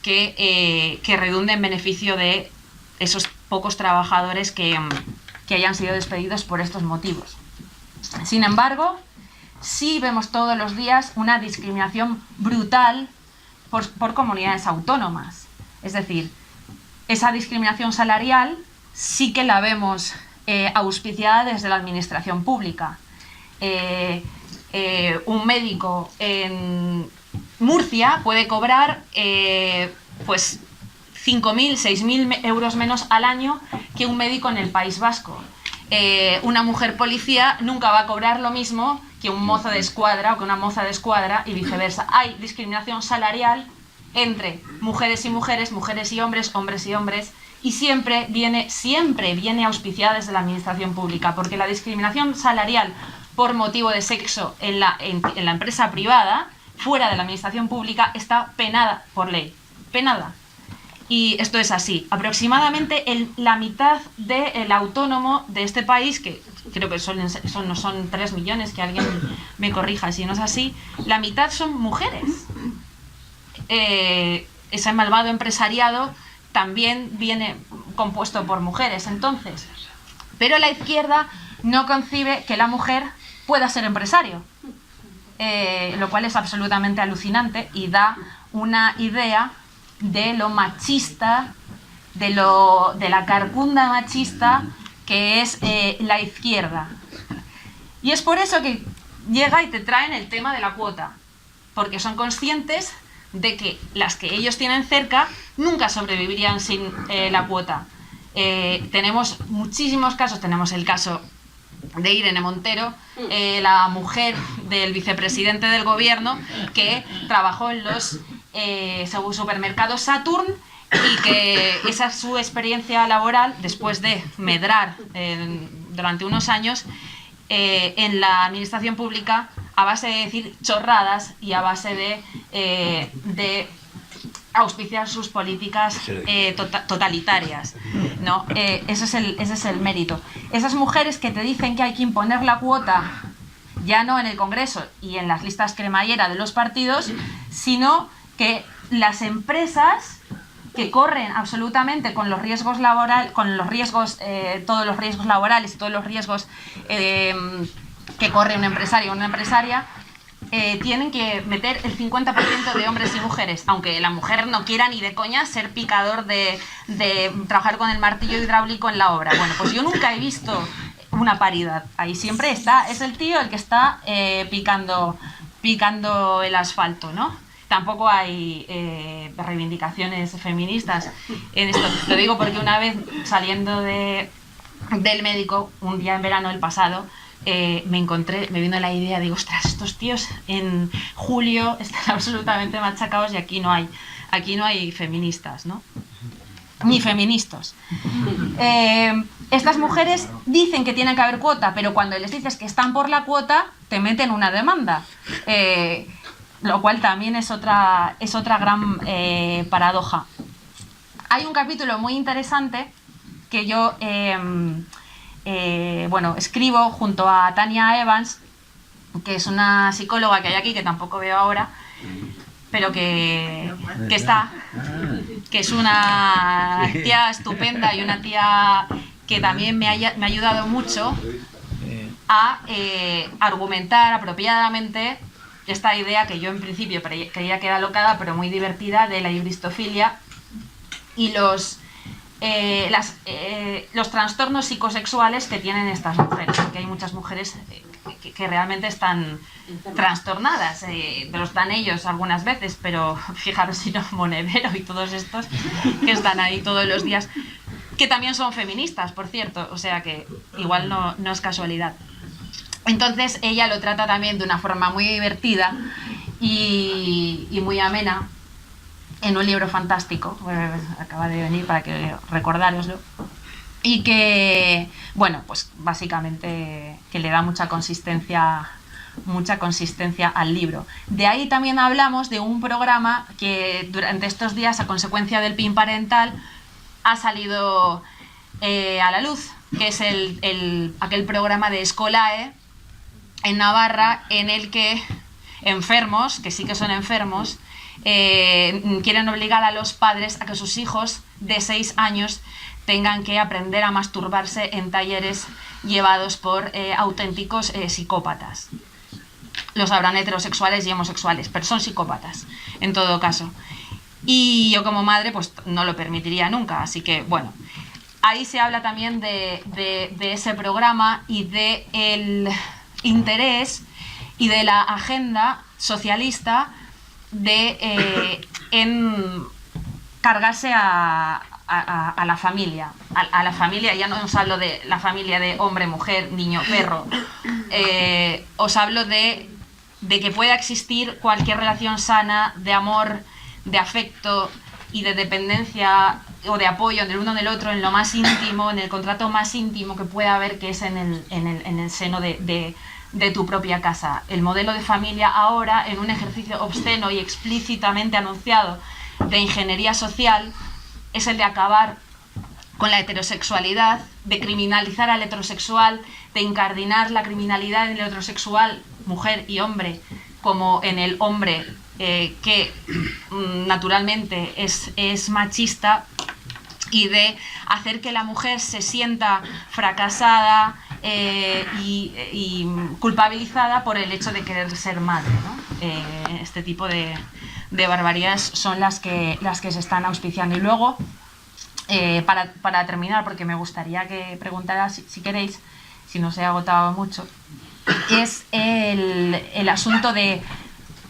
que redunde en beneficio de esos pocos trabajadores que hayan sido despedidos por estos motivos. Sin embargo, sí vemos todos los días una discriminación brutal por comunidades autónomas. Es decir, esa discriminación salarial sí que la vemos auspiciada desde la administración pública. Un médico en Murcia puede cobrar pues 5.000, 6.000 euros menos al año que un médico en el País Vasco. Una mujer policía nunca va a cobrar lo mismo que un mozo de escuadra o que una moza de escuadra, y viceversa. Hay discriminación salarial entre mujeres y mujeres, mujeres y hombres, hombres y hombres, y siempre viene auspiciada desde la administración pública, porque la discriminación salarial por motivo de sexo en la empresa privada, fuera de la administración pública, está penada por ley. Penada. Y esto es así. Aproximadamente la mitad del autónomo de este país, que creo que no son 3 millones, que alguien me corrija si no es así, la mitad son mujeres. Ese malvado empresariado también viene compuesto por mujeres, entonces. Pero la izquierda no concibe que la mujer pueda ser empresario, lo cual es absolutamente alucinante y da una idea de lo machista, de la carcunda machista que es la izquierda. Y es por eso que llega y te traen el tema de la cuota, porque son conscientes de que las que ellos tienen cerca nunca sobrevivirían sin la cuota. Tenemos muchísimos casos, tenemos el caso de Irene Montero, la mujer del vicepresidente del gobierno, que trabajó en los supermercados Saturn, y que esa es su experiencia laboral después de medrar durante unos años en la administración pública a base de decir chorradas y a base de auspiciar sus políticas totalitarias, ¿no? Ese es el mérito. Esas mujeres que te dicen que hay que imponer la cuota ya no en el Congreso y en las listas cremallera de los partidos, sino que las empresas que corren absolutamente con los riesgos laborales, todos los riesgos laborales y todos los riesgos que corre un empresario o una empresaria, tienen que meter el 50% de hombres y mujeres, aunque la mujer no quiera ni de coña ser picador de trabajar con el martillo hidráulico en la obra. Bueno, pues yo nunca he visto una paridad. Ahí siempre es el tío el que está picando el asfalto, ¿no? Tampoco hay reivindicaciones feministas en esto. Lo digo porque una vez saliendo del médico, un día en verano el pasado, me vino la idea, digo, ostras, estos tíos en julio están absolutamente machacados y aquí no hay feministas, ¿no? Ni feministas. Estas mujeres dicen que tienen que haber cuota, pero cuando les dices que están por la cuota, te meten una demanda. Lo cual también es otra gran paradoja. Hay un capítulo muy interesante que yo escribo junto a Tania Evans, que es una psicóloga que hay aquí, que tampoco veo ahora, pero que es una tía estupenda y una tía que también me ha ayudado mucho a argumentar apropiadamente esta idea que yo en principio creía que era locada, pero muy divertida, de la hibristofilia y los trastornos psicosexuales que tienen estas mujeres, porque hay muchas mujeres que realmente están trastornadas, pero están ellos algunas veces, pero fijaros si no, Monedero y todos estos que están ahí todos los días, que también son feministas, por cierto, o sea que igual no es casualidad. Entonces ella lo trata también de una forma muy divertida y muy amena en un libro fantástico, acaba de venir para que recordároslo, y que, bueno, pues básicamente que le da mucha consistencia al libro. De ahí también hablamos de un programa que durante estos días, a consecuencia del PIN parental, ha salido a la luz, que es aquel programa de Escolae en Navarra, en el que enfermos, que sí que son enfermos, quieren obligar a los padres a que sus hijos de 6 años tengan que aprender a masturbarse en talleres llevados por auténticos psicópatas. Los habrán heterosexuales y homosexuales, pero son psicópatas, en todo caso. Y yo como madre pues no lo permitiría nunca, así que bueno. Ahí se habla también de ese programa y del interés y de la agenda socialista en cargarse a la familia. A la familia, ya no os hablo de la familia de hombre, mujer, niño, perro. Os hablo de que pueda existir cualquier relación sana de amor, de afecto y de dependencia o de apoyo del uno del otro en lo más íntimo, en el contrato más íntimo que pueda haber, que es en el seno de tu propia casa. El modelo de familia ahora, en un ejercicio obsceno y explícitamente anunciado de ingeniería social, es el de acabar con la heterosexualidad, de criminalizar al heterosexual, de incardinar la criminalidad en el heterosexual, mujer y hombre, como en el hombre que naturalmente es machista, y de hacer que la mujer se sienta fracasada y culpabilizada por el hecho de querer ser madre, ¿no? Este tipo de de barbaridades son las que se están auspiciando. Y luego, para terminar, porque me gustaría que preguntaras, si queréis, si no se ha agotado mucho, es el asunto de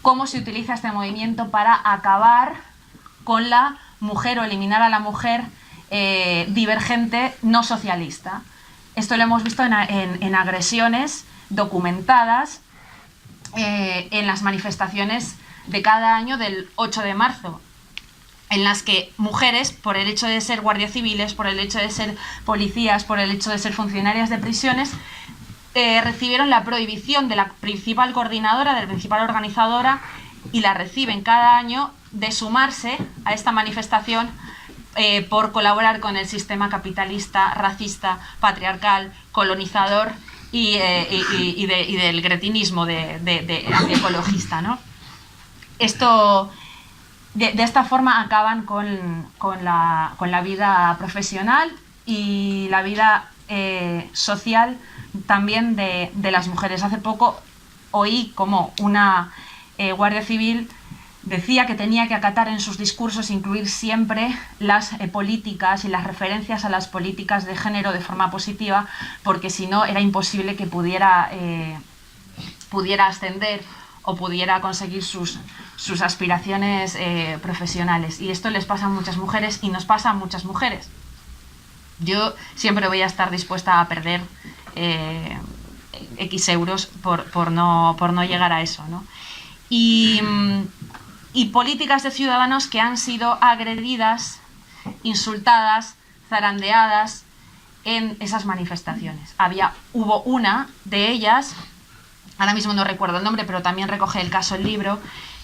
cómo se utiliza este movimiento para acabar con la mujer o eliminar a la mujer divergente no socialista. Esto lo hemos visto en agresiones documentadas en las manifestaciones de cada año del 8 de marzo, en las que mujeres, por el hecho de ser guardias civiles, por el hecho de ser policías, por el hecho de ser funcionarias de prisiones, recibieron la prohibición de la principal coordinadora, de la principal organizadora, y la reciben cada año, de sumarse a esta manifestación por colaborar con el sistema capitalista, racista, patriarcal, colonizador y del gretinismo antiecologista, ¿no? Esto, de esta forma acaban con la vida profesional y la vida social también de las mujeres. Hace poco oí como una guardia civil decía que tenía que acatar en sus discursos, incluir siempre las políticas y las referencias a las políticas de género de forma positiva, porque si no era imposible que pudiera ascender o pudiera conseguir sus aspiraciones profesionales. Y esto les pasa a muchas mujeres y nos pasa a muchas mujeres. Yo siempre voy a estar dispuesta a perder X euros por no llegar a eso, ¿no? Y políticas de ciudadanos que han sido agredidas, insultadas, zarandeadas en esas manifestaciones. Hubo una de ellas, ahora mismo no recuerdo el nombre, pero también recoge el caso el libro,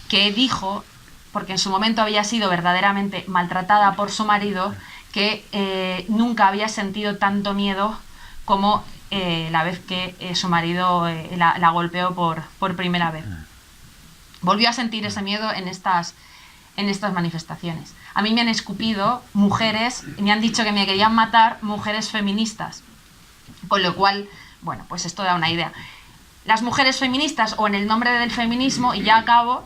que dijo, porque en su momento había sido verdaderamente maltratada por su marido, que nunca había sentido tanto miedo como la vez que su marido la golpeó por primera vez. Volvió a sentir ese miedo en estas manifestaciones. A mí me han escupido mujeres, me han dicho que me querían matar mujeres feministas, con lo cual, bueno, pues esto da una idea. Las mujeres feministas, o en el nombre del feminismo, y ya acabo,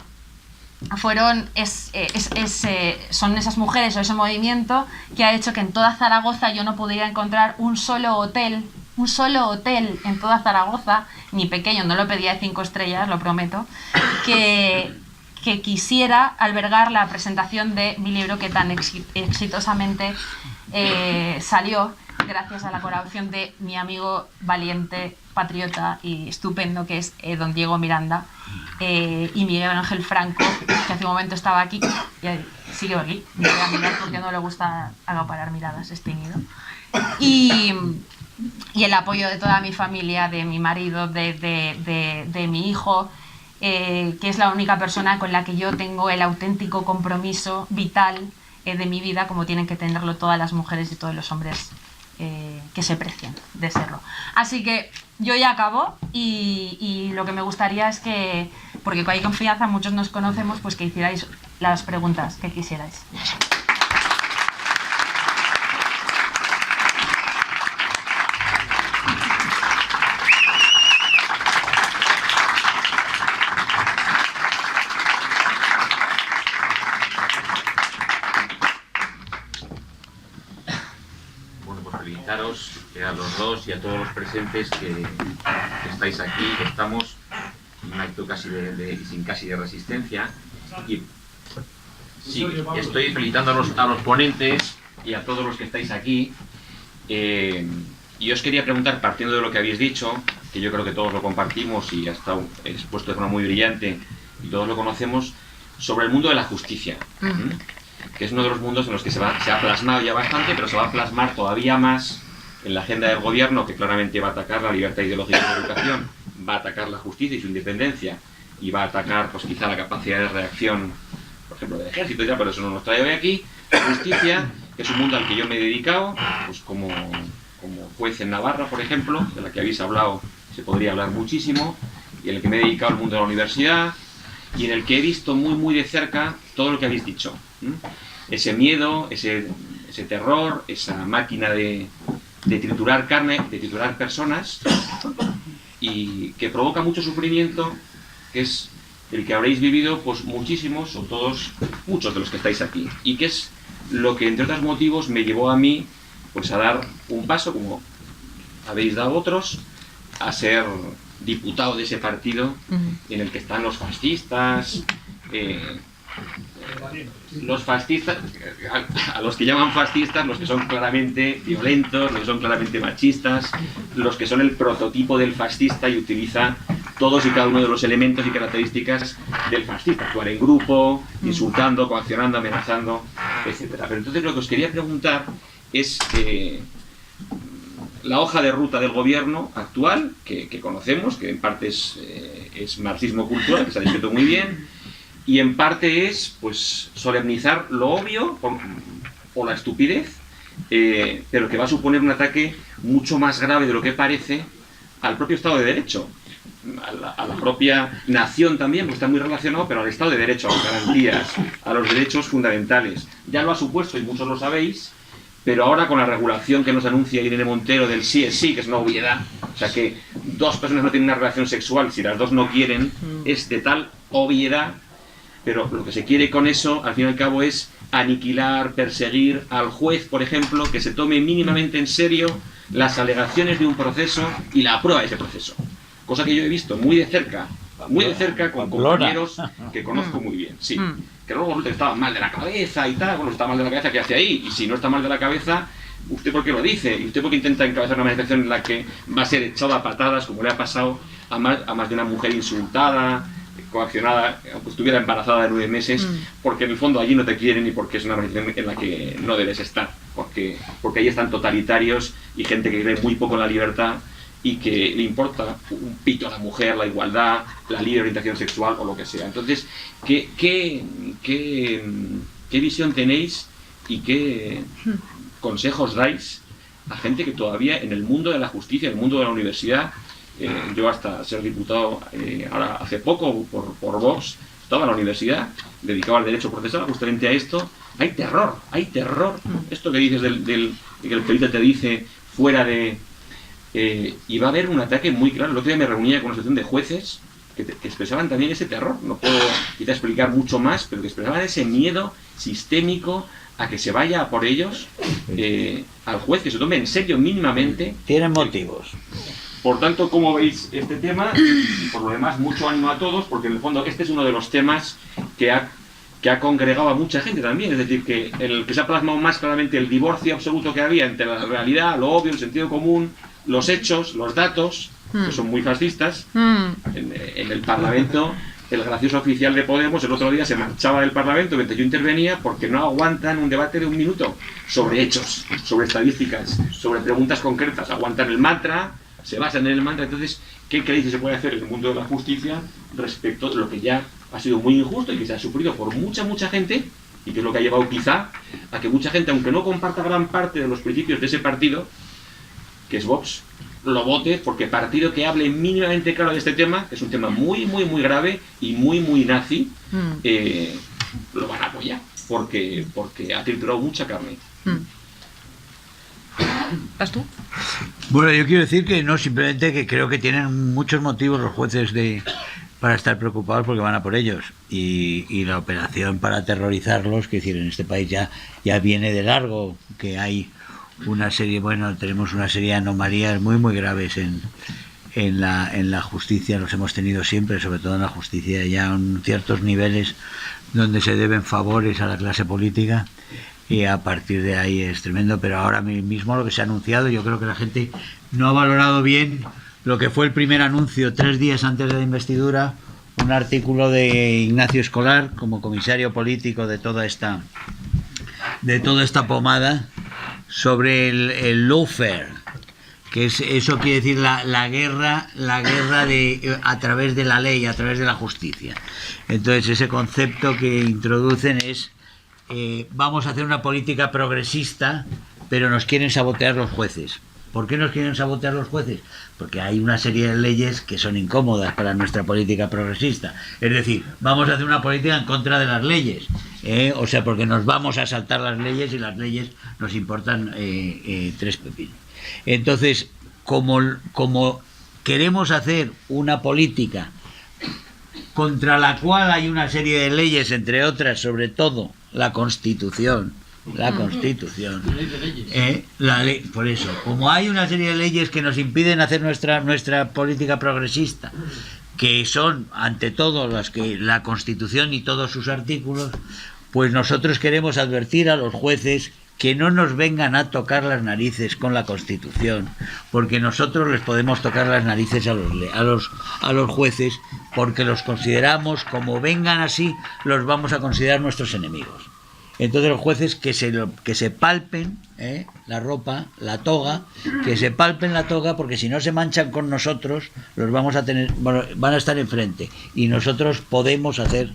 son esas mujeres o ese movimiento que ha hecho que en toda Zaragoza yo no pudiera encontrar un solo hotel en toda Zaragoza, ni pequeño, no lo pedía de 5 estrellas, lo prometo, que quisiera albergar la presentación de mi libro, que tan exitosamente salió gracias a la colaboración de mi amigo valiente, patriota y estupendo, que es don Diego Miranda, y Miguel Ángel Franco, que hace un momento estaba aquí y sigue aquí, me voy a mirar porque no le gusta acaparar miradas, es tímido. Y el apoyo de toda mi familia, de mi marido, de mi hijo, que es la única persona con la que yo tengo el auténtico compromiso vital de mi vida, como tienen que tenerlo todas las mujeres y todos los hombres que se precian de serlo. Así que yo ya acabo y lo que me gustaría es que, porque hay confianza, muchos nos conocemos, pues que hicierais las preguntas que quisierais. A los dos y a todos los presentes que estáis aquí, que estamos en un acto casi de resistencia. Y sí, estoy felicitando a los ponentes y a todos los que estáis aquí. Y os quería preguntar, partiendo de lo que habéis dicho, que yo creo que todos lo compartimos y ha estado expuesto de forma muy brillante y todos lo conocemos, sobre el mundo de la justicia, que es uno de los mundos en los que se ha plasmado ya bastante, pero se va a plasmar todavía más en la agenda del gobierno, que claramente va a atacar la libertad ideológica de la educación, va a atacar la justicia y su independencia, y va a atacar, pues quizá, la capacidad de reacción, por ejemplo, del ejército, ya, pero eso no nos trae hoy aquí. La justicia, que es un mundo al que yo me he dedicado, pues como juez en Navarra, por ejemplo, de la que habéis hablado, se podría hablar muchísimo, y en el que me he dedicado al mundo de la universidad, y en el que he visto muy, muy de cerca todo lo que habéis dicho. Ese miedo, ese terror, esa máquina de triturar carne, de triturar personas, y que provoca mucho sufrimiento, que es el que habréis vivido pues muchísimos o todos, muchos de los que estáis aquí, y que es lo que entre otros motivos me llevó a mí pues a dar un paso, como habéis dado otros, a ser diputado de ese partido en el que están los fascistas, a los que llaman fascistas, los que son claramente violentos, los que son claramente machistas, los que son el prototipo del fascista y utiliza todos y cada uno de los elementos y características del fascista: actuar en grupo, insultando, coaccionando, amenazando, etc. Pero entonces lo que os quería preguntar es la hoja de ruta del gobierno actual, que conocemos, que en parte es marxismo cultural, que se ha descrito muy bien, y en parte es pues solemnizar lo obvio o la estupidez, pero que va a suponer un ataque mucho más grave de lo que parece al propio Estado de Derecho, a la propia nación también, porque está muy relacionado, pero al Estado de Derecho, a las garantías, a los derechos fundamentales. Ya lo ha supuesto, y muchos lo sabéis, pero ahora con la regulación que nos anuncia Irene Montero del sí es sí, que es una obviedad, o sea que dos personas no tienen una relación sexual si las dos no quieren, es de tal obviedad, pero lo que se quiere con eso, al fin y al cabo, es aniquilar, perseguir al juez, por ejemplo, que se tome mínimamente en serio las alegaciones de un proceso y la prueba de ese proceso. Cosa que yo he visto muy de cerca con compañeros que conozco muy bien, sí. Que luego resulta que estaba mal de la cabeza y tal. Bueno, está mal de la cabeza, ¿qué hace ahí? Y si no está mal de la cabeza, ¿usted por qué lo dice? ¿Y usted por qué intenta encabezar una manifestación en la que va a ser echado a patadas, como le ha pasado a más de una mujer insultada, coaccionada, aunque estuviera embarazada de 9 meses, porque en el fondo allí no te quieren y porque es una manifestación en la que no debes estar, porque ahí están totalitarios y gente que cree muy poco en la libertad y que le importa un pito a la mujer, la igualdad, la libre orientación sexual o lo que sea. Entonces, ¿qué visión tenéis y qué consejos dais a gente que todavía en el mundo de la justicia, en el mundo de la universidad, yo hasta ser diputado ahora hace poco por Vox, estaba en la universidad, dedicado al derecho procesal justamente a esto, hay terror. Esto que dices que el perito te dice fuera de... y va a haber un ataque muy claro. El otro día me reunía con una asociación de jueces que expresaban también ese terror. No puedo quizá explicar mucho más, pero que expresaban ese miedo sistémico a que se vaya a por ellos, al juez, que se tome en serio mínimamente. Tienen motivos. Por tanto, ¿cómo veis este tema? Y por lo demás, mucho ánimo a todos, porque en el fondo este es uno de los temas que ha congregado a mucha gente también. Es decir, que en el que se ha plasmado más claramente el divorcio absoluto que había entre la realidad, lo obvio, el sentido común, los hechos, los datos, que son muy fascistas. En el Parlamento, el gracioso oficial de Podemos el otro día se marchaba del Parlamento mientras yo intervenía porque no aguantan un debate de 1 minuto sobre hechos, sobre estadísticas, sobre preguntas concretas. Aguantan el mantra, se basan en el mantra. Entonces, ¿qué creéis que se puede hacer en el mundo de la justicia respecto a lo que ya ha sido muy injusto y que se ha sufrido por mucha gente, y que es lo que ha llevado quizá a que mucha gente, aunque no comparta gran parte de los principios de ese partido, que es Vox, lo vote, porque partido que hable mínimamente claro de este tema, que es un tema muy grave y muy nazi, lo van a apoyar, porque ha triturado mucha carne. ¿Vas tú? Bueno, yo quiero decir que no, simplemente que creo que tienen muchos motivos los jueces para estar preocupados, porque van a por ellos, y la operación para aterrorizarlos, que decir, en este país ya viene de largo, que hay una serie, tenemos una serie de anomalías muy graves en la justicia. Los hemos tenido siempre, sobre todo en la justicia, ya en ciertos niveles donde se deben favores a la clase política, y a partir de ahí es tremendo. Pero ahora mismo lo que se ha anunciado, yo creo que la gente no ha valorado bien lo que fue el primer anuncio 3 días antes de la investidura, un artículo de Ignacio Escolar como comisario político de toda esta pomada, sobre el lawfare, que eso quiere decir la guerra a través de la ley, a través de la justicia. Entonces, ese concepto que introducen es vamos a hacer una política progresista, pero nos quieren sabotear los jueces. ¿Por qué nos quieren sabotear los jueces? Porque hay una serie de leyes que son incómodas para nuestra política progresista. Es decir, vamos a hacer una política en contra de las leyes. O sea, porque nos vamos a saltar las leyes, y las leyes nos importan 3 pepinos. Entonces, como queremos hacer una política contra la cual hay una serie de leyes, entre otras, sobre todo la Constitución. La Constitución. La ley, por eso, como hay una serie de leyes que nos impiden hacer nuestra política progresista, que son, ante todo, las que la Constitución y todos sus artículos, pues nosotros queremos advertir a los jueces que no nos vengan a tocar las narices con la Constitución, porque nosotros les podemos tocar las narices a los jueces, porque los consideramos, como vengan así, los vamos a considerar nuestros enemigos. Entonces los jueces que se palpen la ropa, la toga, que se palpen la toga, porque si no se manchan con nosotros, los vamos a tener, bueno, van a estar enfrente, y nosotros podemos hacer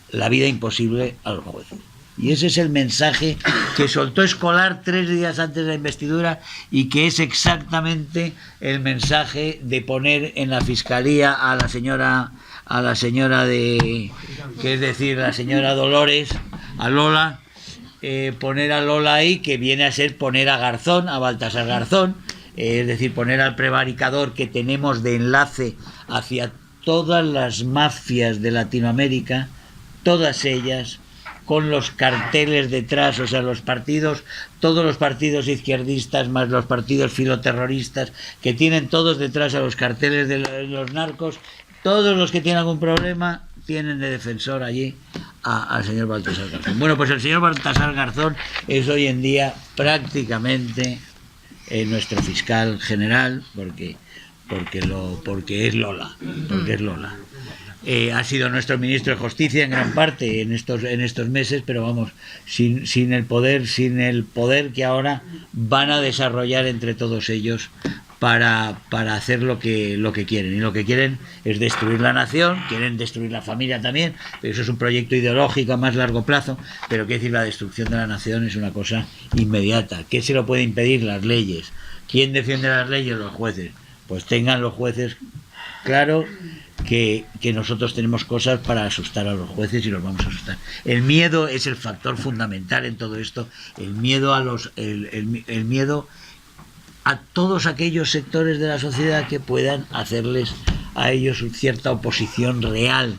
la vida imposible a los jueces. Y ese es el mensaje que soltó Escolar 3 días antes de la investidura, y que es exactamente el mensaje de poner en la fiscalía a la señora que es decir, la señora Dolores, a Lola, poner a Lola ahí, que viene a ser poner a Garzón, a Baltasar Garzón, es decir, poner al prevaricador que tenemos de enlace hacia todas las mafias de Latinoamérica, todas ellas, con los carteles detrás, o sea, los partidos, todos los partidos izquierdistas más los partidos filoterroristas, que tienen todos detrás a los carteles de los narcos. Todos los que tienen algún problema tienen de defensor allí al señor Baltasar Garzón. Bueno, pues el señor Baltasar Garzón es hoy en día prácticamente nuestro fiscal general, porque es Lola, ha sido nuestro ministro de Justicia en gran parte en estos meses, pero vamos, sin el poder que ahora van a desarrollar entre todos ellos para hacer lo que quieren. Y lo que quieren es destruir la nación, quieren destruir la familia también, pero eso es un proyecto ideológico a más largo plazo. Pero quiero decir, la destrucción de la nación es una cosa inmediata. ¿Qué se lo puede impedir? Las leyes. ¿Quién defiende las leyes? Los jueces. Pues tengan los jueces claro que nosotros tenemos cosas para asustar a los jueces, y los vamos a asustar. El miedo es el factor fundamental en todo esto. El miedo el miedo a todos aquellos sectores de la sociedad que puedan hacerles a ellos cierta oposición real,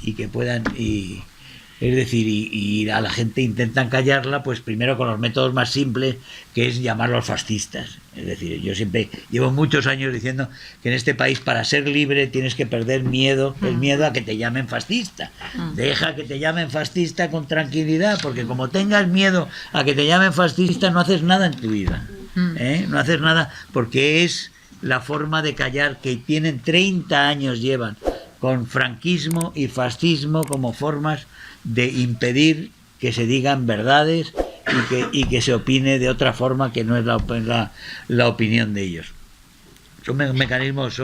y que puedan, es decir, y a la gente intentan callarla, pues primero con los métodos más simples, que es llamarlos fascistas. Es decir, yo siempre llevo muchos años diciendo que en este país, para ser libre, tienes que perder el miedo a que te llamen fascista. Deja que te llamen fascista con tranquilidad, porque como tengas miedo a que te llamen fascista, no haces nada en tu vida. No haces nada, porque es la forma de callar que tienen 30 años llevan con franquismo y fascismo como formas de impedir que se digan verdades y que se opine de otra forma que no es la opinión de ellos. Son mecanismos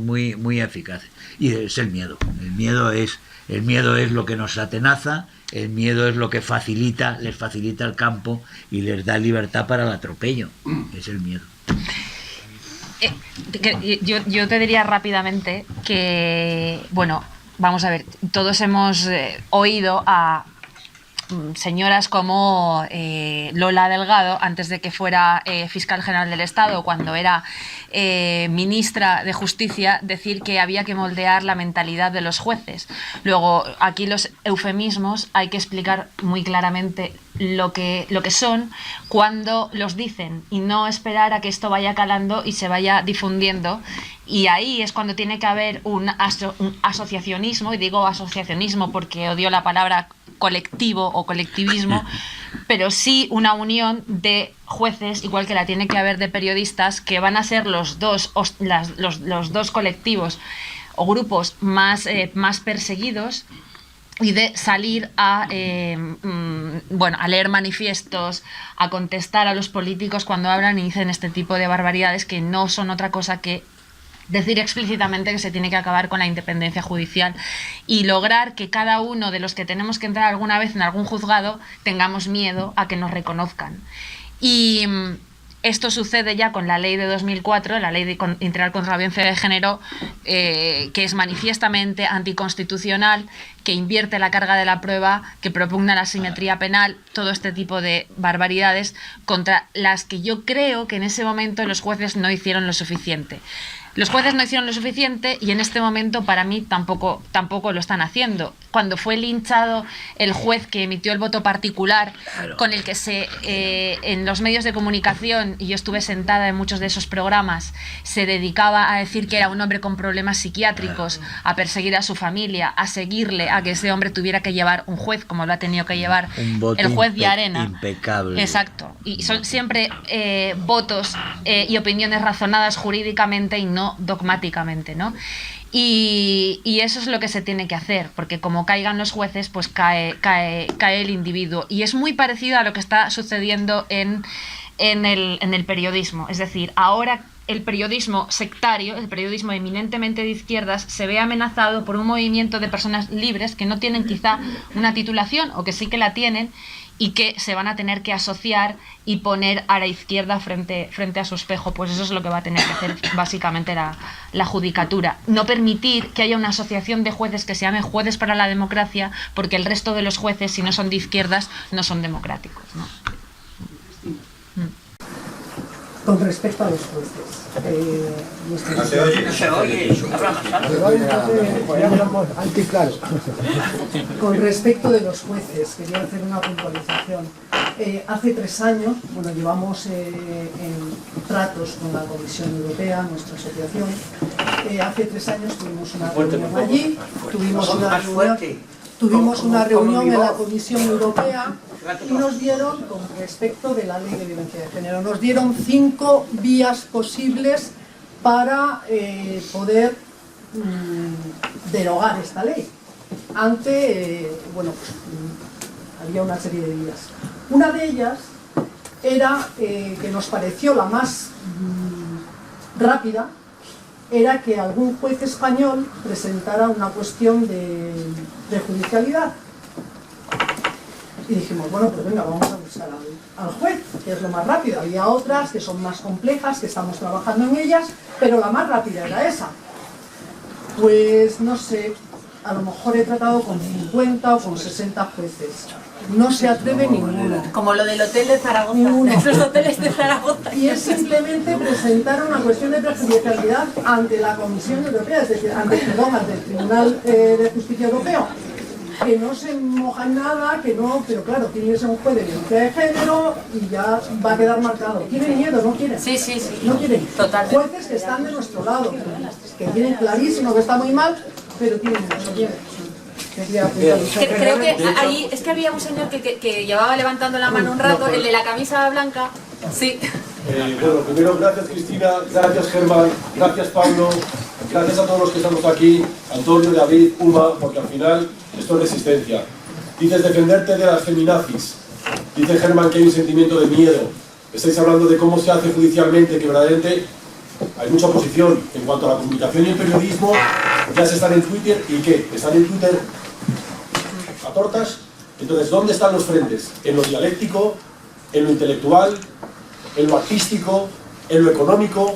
muy, muy eficaces. Y es el miedo. El miedo es lo que nos atenaza. El miedo es lo que les facilita el campo y les da libertad para el atropello. Es el miedo. Yo te diría rápidamente que, bueno, vamos a ver, todos hemos oído a señoras como Lola Delgado, antes de que fuera fiscal general del Estado, cuando era ministra de Justicia, decir que había que moldear la mentalidad de los jueces. Luego, aquí los eufemismos hay que explicar muy claramente lo que son cuando los dicen, y no esperar a que esto vaya calando y se vaya difundiendo. Y ahí es cuando tiene que haber un asociacionismo, y digo asociacionismo porque odio la palabra colectivo o colectivismo, pero sí una unión de jueces, igual que la tiene que haber de periodistas, que van a ser los dos colectivos o grupos más perseguidos, y de salir a leer manifiestos, a contestar a los políticos cuando hablan y dicen este tipo de barbaridades, que no son otra cosa que decir explícitamente que se tiene que acabar con la independencia judicial y lograr que cada uno de los que tenemos que entrar alguna vez en algún juzgado tengamos miedo a que nos reconozcan. Y esto sucede ya con la ley de 2004, la ley integral contra la violencia de género, que es manifiestamente anticonstitucional, que invierte la carga de la prueba, que propugna la asimetría penal, todo este tipo de barbaridades contra las que yo creo que en ese momento los jueces no hicieron lo suficiente. Los jueces no hicieron lo suficiente y en este momento para mí tampoco lo están haciendo. Cuando fue linchado el juez que emitió el voto particular, con el que en los medios de comunicación, y yo estuve sentada en muchos de esos programas, se dedicaba a decir que era un hombre con problemas psiquiátricos, a perseguir a su familia, a seguirle, a que ese hombre tuviera que llevar un juez como lo ha tenido que llevar el juez de Arena. Impecable. Exacto. Y son siempre votos y opiniones razonadas jurídicamente y no dogmáticamente, ¿no? Y eso es lo que se tiene que hacer, porque como caigan los jueces, pues cae el individuo. Y es muy parecido a lo que está sucediendo en el periodismo. Es decir, ahora el periodismo sectario, el periodismo eminentemente de izquierdas, se ve amenazado por un movimiento de personas libres que no tienen quizá una titulación o que sí que la tienen, y que se van a tener que asociar y poner a la izquierda frente a su espejo. Pues eso es lo que va a tener que hacer básicamente la judicatura. No permitir que haya una asociación de jueces que se llame Jueces para la Democracia, porque el resto de los jueces, si no son de izquierdas, no son democráticos, ¿no? Con respecto a los jueces, No se oye. con respecto de los jueces, quería hacer una puntualización. Hace 3 años, bueno, llevamos en tratos con la Comisión Europea, nuestra asociación. Hace 3 años tuvimos una reunión allí, tuvimos una reunión en la Comisión Europea y nos dieron, con respecto de la Ley de Violencia de Género, nos dieron 5 vías posibles para poder derogar esta ley. Bueno, pues había una serie de vías. Una de ellas era, que nos pareció la más rápida, era que algún juez español presentara una cuestión de judicialidad. Y dijimos, bueno, pues venga, vamos a buscar al juez, que es lo más rápido. Había otras que son más complejas, que estamos trabajando en ellas, pero la más rápida era esa. Pues no sé, a lo mejor he tratado con 50 o con 60 jueces. No se atreve ninguno. Como lo del hotel de Zaragoza. Ninguno. Los hoteles de Zaragoza. Y es simplemente presentar una cuestión de prejudicialidad ante la Comisión Europea, es decir, ante el Tribunal de Justicia Europeo, que no se moja en nada, que no, pero claro, tiene que ser un juez de violencia de género y ya va a quedar marcado. ¿Tienen miedo? ¿No quieren? Sí. No quieren. Totalmente. Jueces que están de nuestro lado, que tienen clarísimo que está muy mal, pero tienen mucho miedo. Creo que ahí es que había un señor que llevaba levantando la mano un rato, el de la camisa blanca. Sí. Bueno, primero gracias Cristina, gracias Germán, gracias Pablo, gracias a todos los que estamos aquí, Antonio, David, Uma, porque al final esto es resistencia. Dices defenderte de las feminazis, dice Germán que hay un sentimiento de miedo, estáis hablando de cómo se hace judicialmente, que verdaderamente hay mucha oposición en cuanto a la comunicación y el periodismo. Ya se están en Twitter, ¿y qué? ¿Están en Twitter a tortas? Entonces, ¿dónde están los frentes? ¿En lo dialéctico? ¿En lo intelectual? ¿En lo artístico? ¿En lo económico?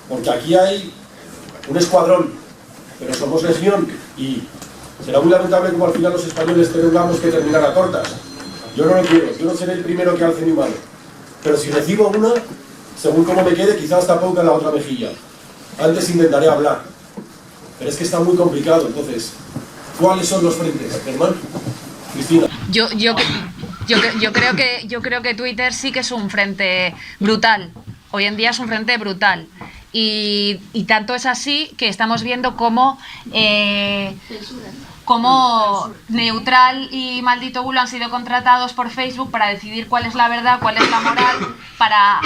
Porque aquí hay un escuadrón, pero somos legión y será muy lamentable como al final los españoles tengamos que terminar a tortas. Yo no lo quiero, yo no seré el primero que alce mi mano, pero si recibo una, según cómo me quede, quizás hasta ponga la otra mejilla. Antes intentaré hablar, pero es que está muy complicado. Entonces, ¿cuáles son los frentes, Germán? Cristina. Yo creo que Twitter sí que es un frente brutal. Hoy en día es un frente brutal. Y tanto es así que estamos viendo cómo Neutral y Maldito Bulo han sido contratados por Facebook para decidir cuál es la verdad, cuál es la moral, para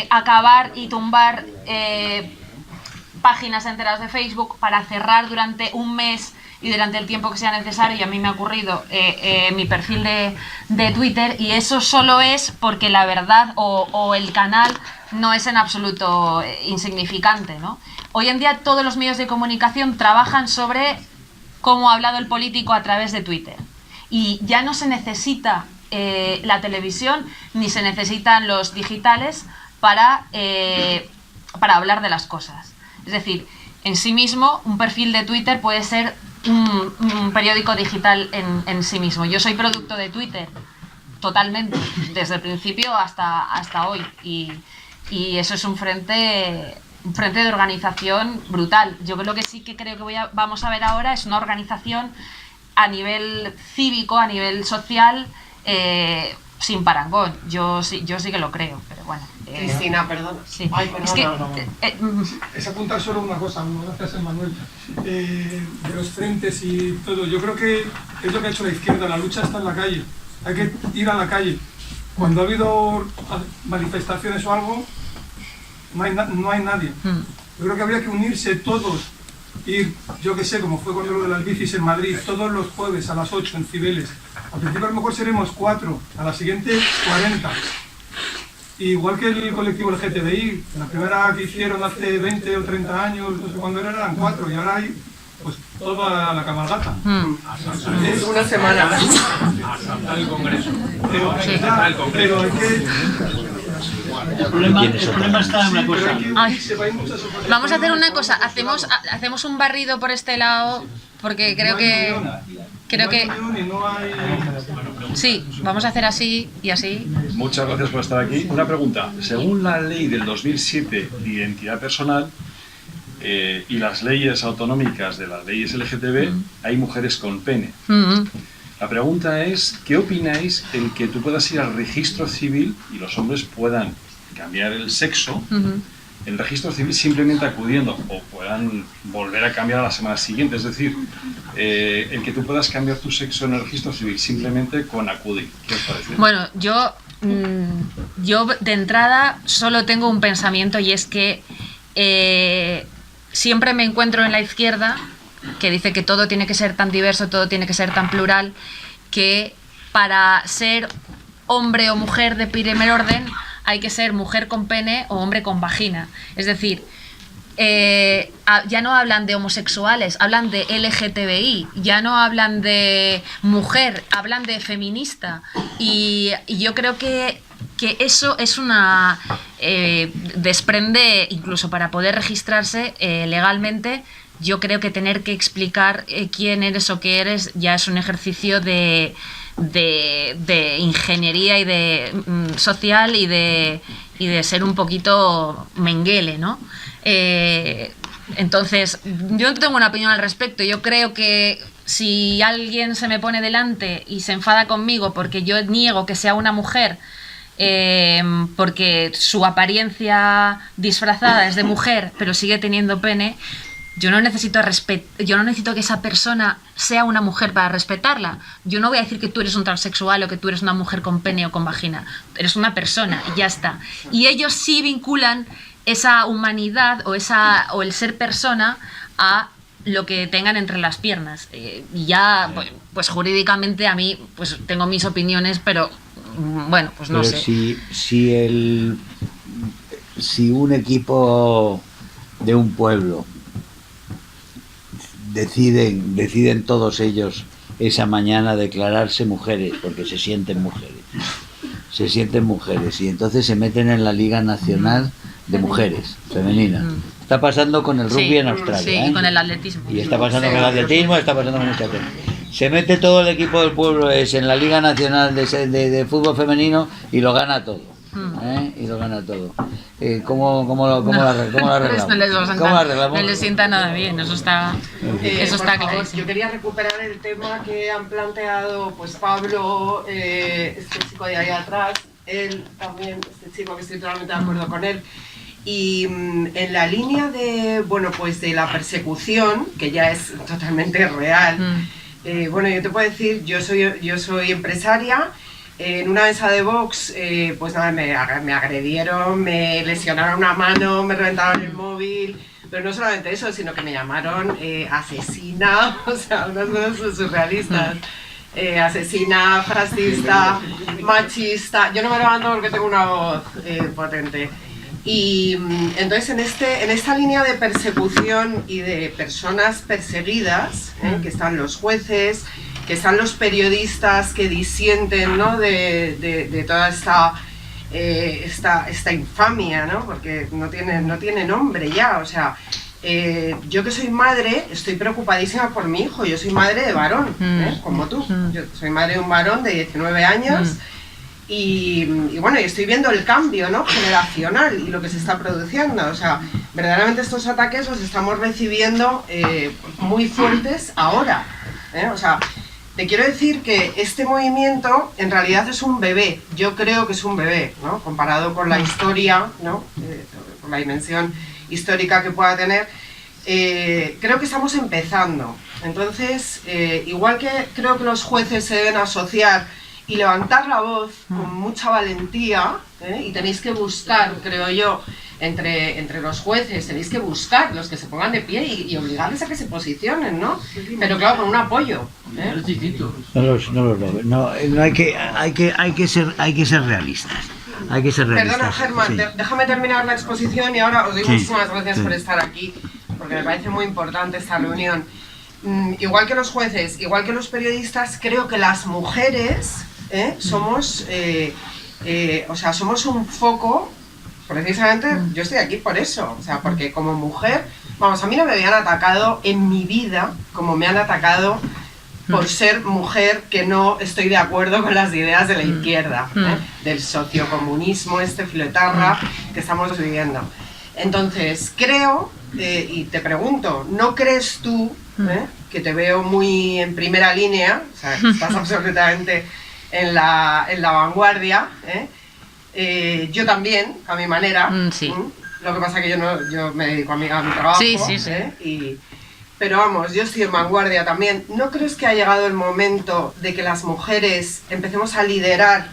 acabar y tumbar páginas enteras de Facebook, para cerrar durante un mes y durante el tiempo que sea necesario. Y a mí me ha ocurrido mi perfil de Twitter, y eso solo es porque la verdad o el canal no es en absoluto insignificante, ¿no? Hoy en día todos los medios de comunicación trabajan sobre cómo ha hablado el político a través de Twitter, y ya no se necesita la televisión ni se necesitan los digitales para hablar de las cosas. Es decir, en sí mismo un perfil de Twitter puede ser un periódico digital en sí mismo. Yo soy producto de Twitter totalmente, desde el principio hasta hoy, y eso es un frente frente de organización brutal. Yo lo que sí que creo que vamos a ver ahora es una organización a nivel cívico, a nivel social, sin parangón. Yo sí que lo creo, pero bueno. Cristina, perdona. Sí. Ay, perdona. Es que, Es apuntar solo una cosa, gracias Emmanuel, de los frentes y todo. Yo creo que es lo que ha hecho la izquierda, la lucha está en la calle, hay que ir a la calle. Cuando ha habido manifestaciones o algo, no hay nadie. Yo creo que habría que unirse todos, ir, yo que sé, como fue con lo de las bicis en Madrid, todos los jueves a las 8 en Cibeles. Al principio a lo mejor seremos 4, a la siguiente 40. Igual que el colectivo LGTBI, la primera que hicieron hace 20 o 30 años, no sé cuándo eran 4, y ahora hay pues toda la cabalgata. Es una semana. Hasta el Congreso. Pero hay que... El problema está en una cosa. vamos a hacer una cosa, hacemos un barrido por este lado, porque creo que... Sí, vamos a hacer así y así. Muchas gracias por estar aquí. Una pregunta. Según la ley del 2007 de identidad personal y las leyes autonómicas de las leyes LGTB, hay mujeres con pene. La pregunta es, ¿qué opináis el que tú puedas ir al registro civil y los hombres puedan cambiar el sexo? El registro civil simplemente acudiendo, o puedan volver a cambiar a la semana siguiente, es decir, el que tú puedas cambiar tu sexo en el registro civil simplemente con acudir. ¿Qué os parece? Bueno, yo de entrada solo tengo un pensamiento, y es que siempre me encuentro en la izquierda, que dice que todo tiene que ser tan diverso, todo tiene que ser tan plural, que para ser hombre o mujer de primer orden hay que ser mujer con pene o hombre con vagina. Es decir, ya no hablan de homosexuales, hablan de LGTBI, ya no hablan de mujer, hablan de feminista. Y yo creo que eso es una... desprende, incluso para poder registrarse legalmente, yo creo que tener que explicar quién eres o qué eres ya es un ejercicio de ingeniería y de social y de ser un poquito menguele, ¿no? Entonces, yo no tengo una opinión al respecto. Yo creo que si alguien se me pone delante y se enfada conmigo porque yo niego que sea una mujer, porque su apariencia disfrazada es de mujer pero sigue teniendo pene, yo no necesito que esa persona sea una mujer para respetarla. Yo no voy a decir que tú eres un transexual o que tú eres una mujer con pene o con vagina. Eres una persona y ya está. Y ellos sí vinculan esa humanidad o el ser persona a lo que tengan entre las piernas. Y ya, pues jurídicamente a mí pues tengo mis opiniones, pero bueno, pues no sé. Si un equipo de un pueblo deciden todos ellos esa mañana declararse mujeres porque se sienten mujeres y entonces se meten en la Liga Nacional de Mujeres Femenina. Está pasando con el rugby en Australia, sí, y con el atletismo. Y está pasando con el atletismo, está pasando con muchas cosas. Se mete todo el equipo del pueblo en la Liga Nacional de Fútbol Femenino y lo gana todo. Y lo gana todo. ¿Cómo lo arreglamos? No les sienta nada bien, eso está claro. Yo quería recuperar el tema que han planteado pues Pablo, este chico de ahí atrás, él también, este chico que estoy totalmente de acuerdo con él. Y en la línea de, pues de la persecución, que ya es totalmente real, yo te puedo decir, yo soy empresaria. En una mesa de box, pues nada, me agredieron, me lesionaron una mano, me reventaron el móvil, pero no solamente eso, sino que me llamaron asesina, o sea, unas cosas surrealistas. Asesina, fascista, machista. Yo no me levanto porque tengo una voz potente. Y entonces en esta línea de persecución y de personas perseguidas, que están los jueces, que están los periodistas que disienten, ¿no?, de toda esta infamia, ¿no?, porque no tiene nombre ya. O sea, yo que soy madre estoy preocupadísima por mi hijo. Yo soy madre de varón, como tú. Yo soy madre de un varón de 19 años y estoy viendo el cambio, ¿no?, generacional y lo que se está produciendo. O sea, verdaderamente estos ataques los estamos recibiendo muy fuertes ahora, O sea, te quiero decir que este movimiento en realidad es un bebé, yo creo que es un bebé, ¿no? Comparado con la historia, ¿no? Con la dimensión histórica que pueda tener, creo que estamos empezando. Entonces, igual que creo que los jueces se deben asociar y levantar la voz con mucha valentía, y tenéis que buscar, creo yo, entre los jueces, tenéis que buscar los que se pongan de pie y obligarles a que se posicionen, ¿no? Pero claro, con un apoyo. No, hay que ser realistas. Hay que ser realistas. Perdona, Germán, sí. déjame terminar la exposición y ahora os doy Sí, muchísimas gracias sí. por estar aquí, porque me parece muy importante esta reunión. Igual que los jueces, igual que los periodistas, creo que las mujeres somos, somos un foco. Precisamente yo estoy aquí por eso, o sea, porque como mujer, vamos, a mí no me habían atacado en mi vida como me han atacado por ser mujer que no estoy de acuerdo con las ideas de la izquierda, del sociocomunismo, filoetarra que estamos viviendo. Entonces, creo, y te pregunto, ¿no crees tú, que te veo muy en primera línea, o sea, estás absolutamente en la vanguardia, yo también, a mi manera, sí. Lo que pasa es que yo me dedico a mi trabajo, sí. Pero vamos, yo estoy en vanguardia también. ¿No crees que ha llegado el momento de que las mujeres empecemos a liderar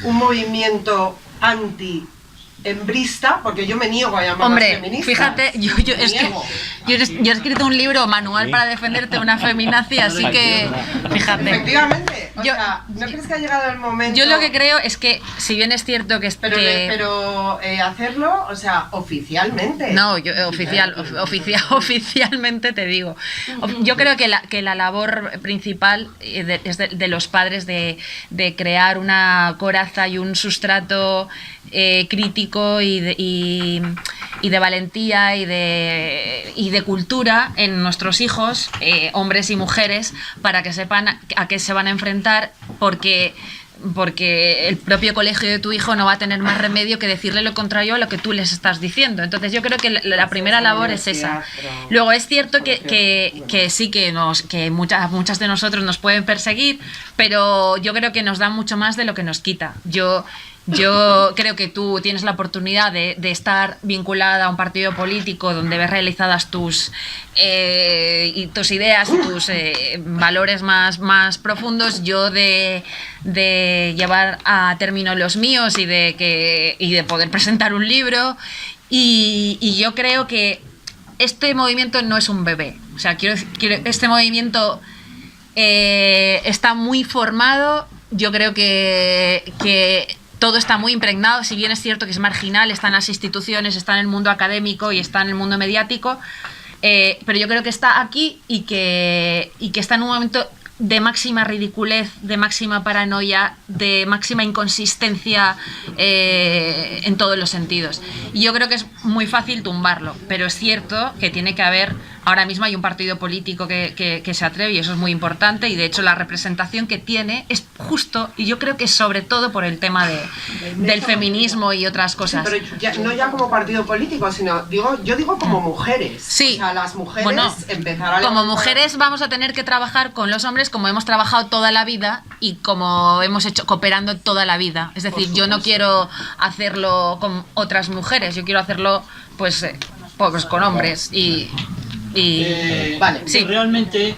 un movimiento anti-hembrista? Porque yo me niego a llamarlas feministas. Fíjate, yo he escrito un libro, Manual para defenderte de una feminazi, así que, fíjate. Efectivamente, ¿no crees que ha llegado el momento? Yo lo que creo es que, si bien es cierto que... Pero hacerlo, o sea, oficialmente. No, yo oficialmente te digo. Yo creo que la labor principal es de los padres de crear una coraza y un sustrato crítico y de valentía y de cultura en nuestros hijos, hombres y mujeres, para que sepan a qué se van a enfrentar, porque el propio colegio de tu hijo no va a tener más remedio que decirle lo contrario a lo que tú les estás diciendo. Entonces yo creo que la primera labor es esa. Luego es cierto que sí que muchas de nosotros nos pueden perseguir, pero yo creo que nos dan mucho más de lo que nos quita. Yo creo que tú tienes la oportunidad de estar vinculada a un partido político donde ves realizadas tus ideas y tus valores más profundos. Yo de llevar a término los míos y de poder presentar un libro. Y yo creo que este movimiento no es un bebé. O sea, este movimiento está muy formado. Yo creo que todo está muy impregnado, si bien es cierto que es marginal, está en las instituciones, está en el mundo académico y está en el mundo mediático, pero yo creo que está aquí y que está en un momento de máxima ridiculez, de máxima paranoia, de máxima inconsistencia en todos los sentidos. Y yo creo que es muy fácil tumbarlo, pero es cierto que tiene que haber, ahora mismo hay un partido político que se atreve, y eso es muy importante, y de hecho la representación que tiene es justo, y yo creo que sobre todo por el tema del feminismo y otras cosas. Sí, pero no ya como partido político, sino yo digo como mujeres. Sí. O sea, las mujeres empezar como mujeres vamos a tener que trabajar con los hombres como hemos trabajado toda la vida y como hemos hecho cooperando toda la vida. Es decir, yo no quiero hacerlo con otras mujeres, yo quiero hacerlo pues con hombres vale. Sí. Realmente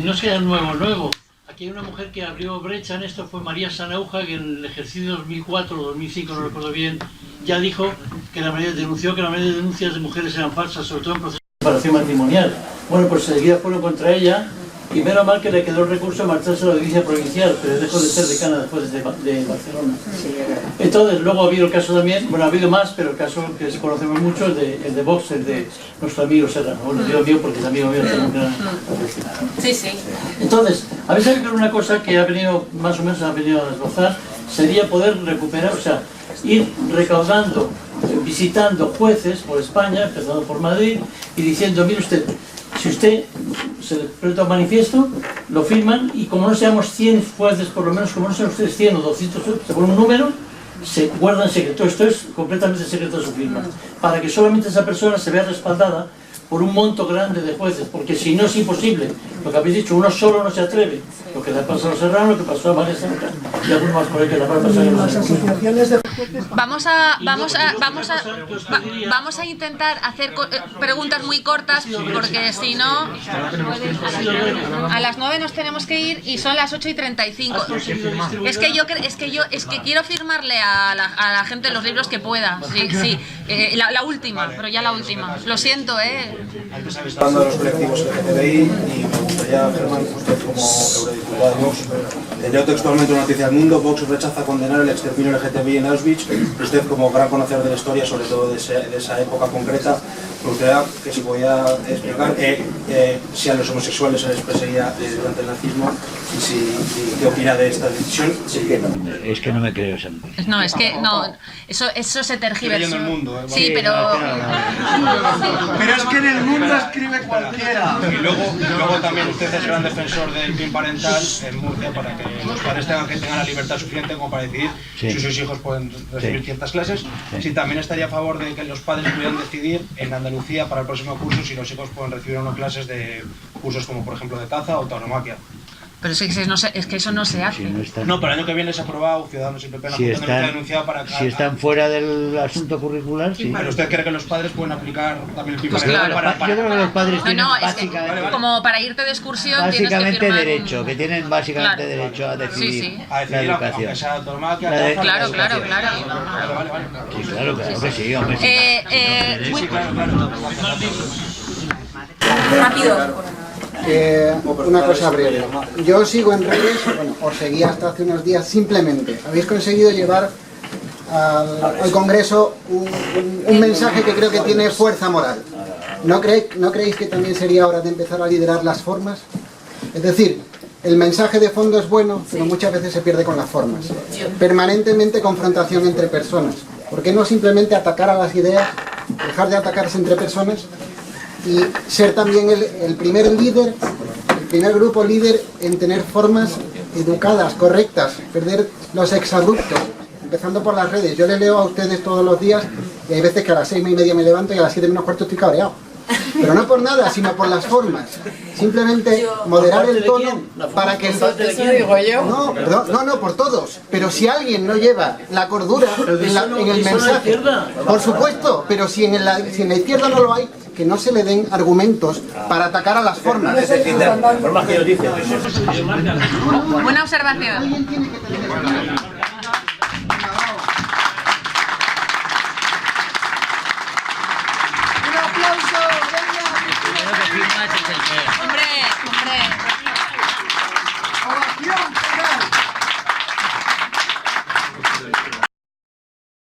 no es que era nuevo. Aquí hay una mujer que abrió brecha en esto, fue María Sanauja, que en el ejercicio 2004 o 2005, no recuerdo bien, ya dijo que denunció que la mayoría de denuncias de mujeres eran falsas, sobre todo en procesos de separación matrimonial. Bueno, pues enseguida fueron contra ella, y menos mal que le quedó el recurso de marcharse a la audiencia provincial, pero dejó de ser decana después de Barcelona. Entonces, luego ha habido el caso también, bueno, ha habido más, pero el caso que conocemos mucho, el de Vox, el de nuestro amigo Serrano. Bueno, digo mío porque es amigo mío también. Sí. Entonces, habéis sabido una cosa que ha venido, más o menos ha venido a esbozar, sería poder recuperar, o sea, ir recaudando, visitando jueces por España, empezando por Madrid, y diciendo, mire usted, si usted se le presenta un manifiesto, lo firman, y como no seamos 100 jueces, por lo menos, como no sean ustedes 100 o 200, se pone un número, se guarda en secreto. Esto es completamente secreto su firma, para que solamente esa persona se vea respaldada por un monto grande de jueces, porque si no es imposible. Lo que habéis dicho, uno solo no se atreve. Lo que le pasó a Serrano, lo que pasó a María Sanca y algunos más por ahí que la van a pasar en Las asociaciones de jueces... Vamos a intentar hacer preguntas muy cortas, porque si no, a las 9 nos tenemos que ir y son las 8:35. Es que quiero firmarle a la gente los libros que pueda. Sí, la última, pero ya la última. Lo siento, Antes habéis hablado de los colectivos LGTBI y me gustaría, Germán, usted como eurodiputado de Vox, leo textualmente una noticia del Mundo: Vox rechaza condenar el exterminio LGTBI en Auschwitz. Usted, como gran conocedor de la historia, sobre todo de esa época concreta, me gustaría que si podía explicar si a los homosexuales se les perseguía durante el nazismo y qué opina de esta decisión. Es que no me creo eso. No, es que no, eso se tergiversa. El Mundo, sí, pero... Pero es que en el mundo escribe cualquiera. Y luego también usted es gran defensor del PIN parental en Murcia, para que los padres tengan la libertad suficiente como para decidir si sus hijos pueden recibir ciertas clases. Si también estaría a favor de que los padres pudieran decidir en Andalucía para el próximo curso si los hijos pueden recibir unas clases de cursos como por ejemplo de caza o tauromaquia. Pero es que eso no se hace. No, pero el año que viene se ha aprobado, Ciudadanos y PP denunciado para que... Si están fuera del asunto curricular, sí. Pero usted cree que los padres pueden aplicar también el PIN parental para... Yo creo que los padres tienen básicamente... Como para irte de excursión básicamente tienes que firmar derecho, que tienen básicamente derecho a decidir la educación. Aunque sea tauromaquia... Claro. Sí, claro que sí, hombre. Rápido. Una cosa breve. Yo sigo en redes, bueno, os seguí hasta hace unos días, simplemente. Habéis conseguido llevar al Congreso un mensaje que creo que tiene fuerza moral. ¿No creéis que también sería hora de empezar a liderar las formas? Es decir, el mensaje de fondo es bueno, pero muchas veces se pierde con las formas. Permanentemente confrontación entre personas. ¿Por qué no simplemente atacar a las ideas, dejar de atacarse entre personas y ser también el primer líder, el primer grupo líder en tener formas educadas, correctas, perder los exabruptos, empezando por las redes? Yo le leo a ustedes todos los días y hay veces que a las 6:30 me levanto y a las 7 menos cuarto estoy cabreado. Pero no por nada, sino por las formas. Simplemente moderar el tono para que No, por todos. Pero si alguien no lleva la cordura en el mensaje, por supuesto, pero si en la izquierda no lo hay, que no se le den argumentos para atacar a las formas. Buena observación.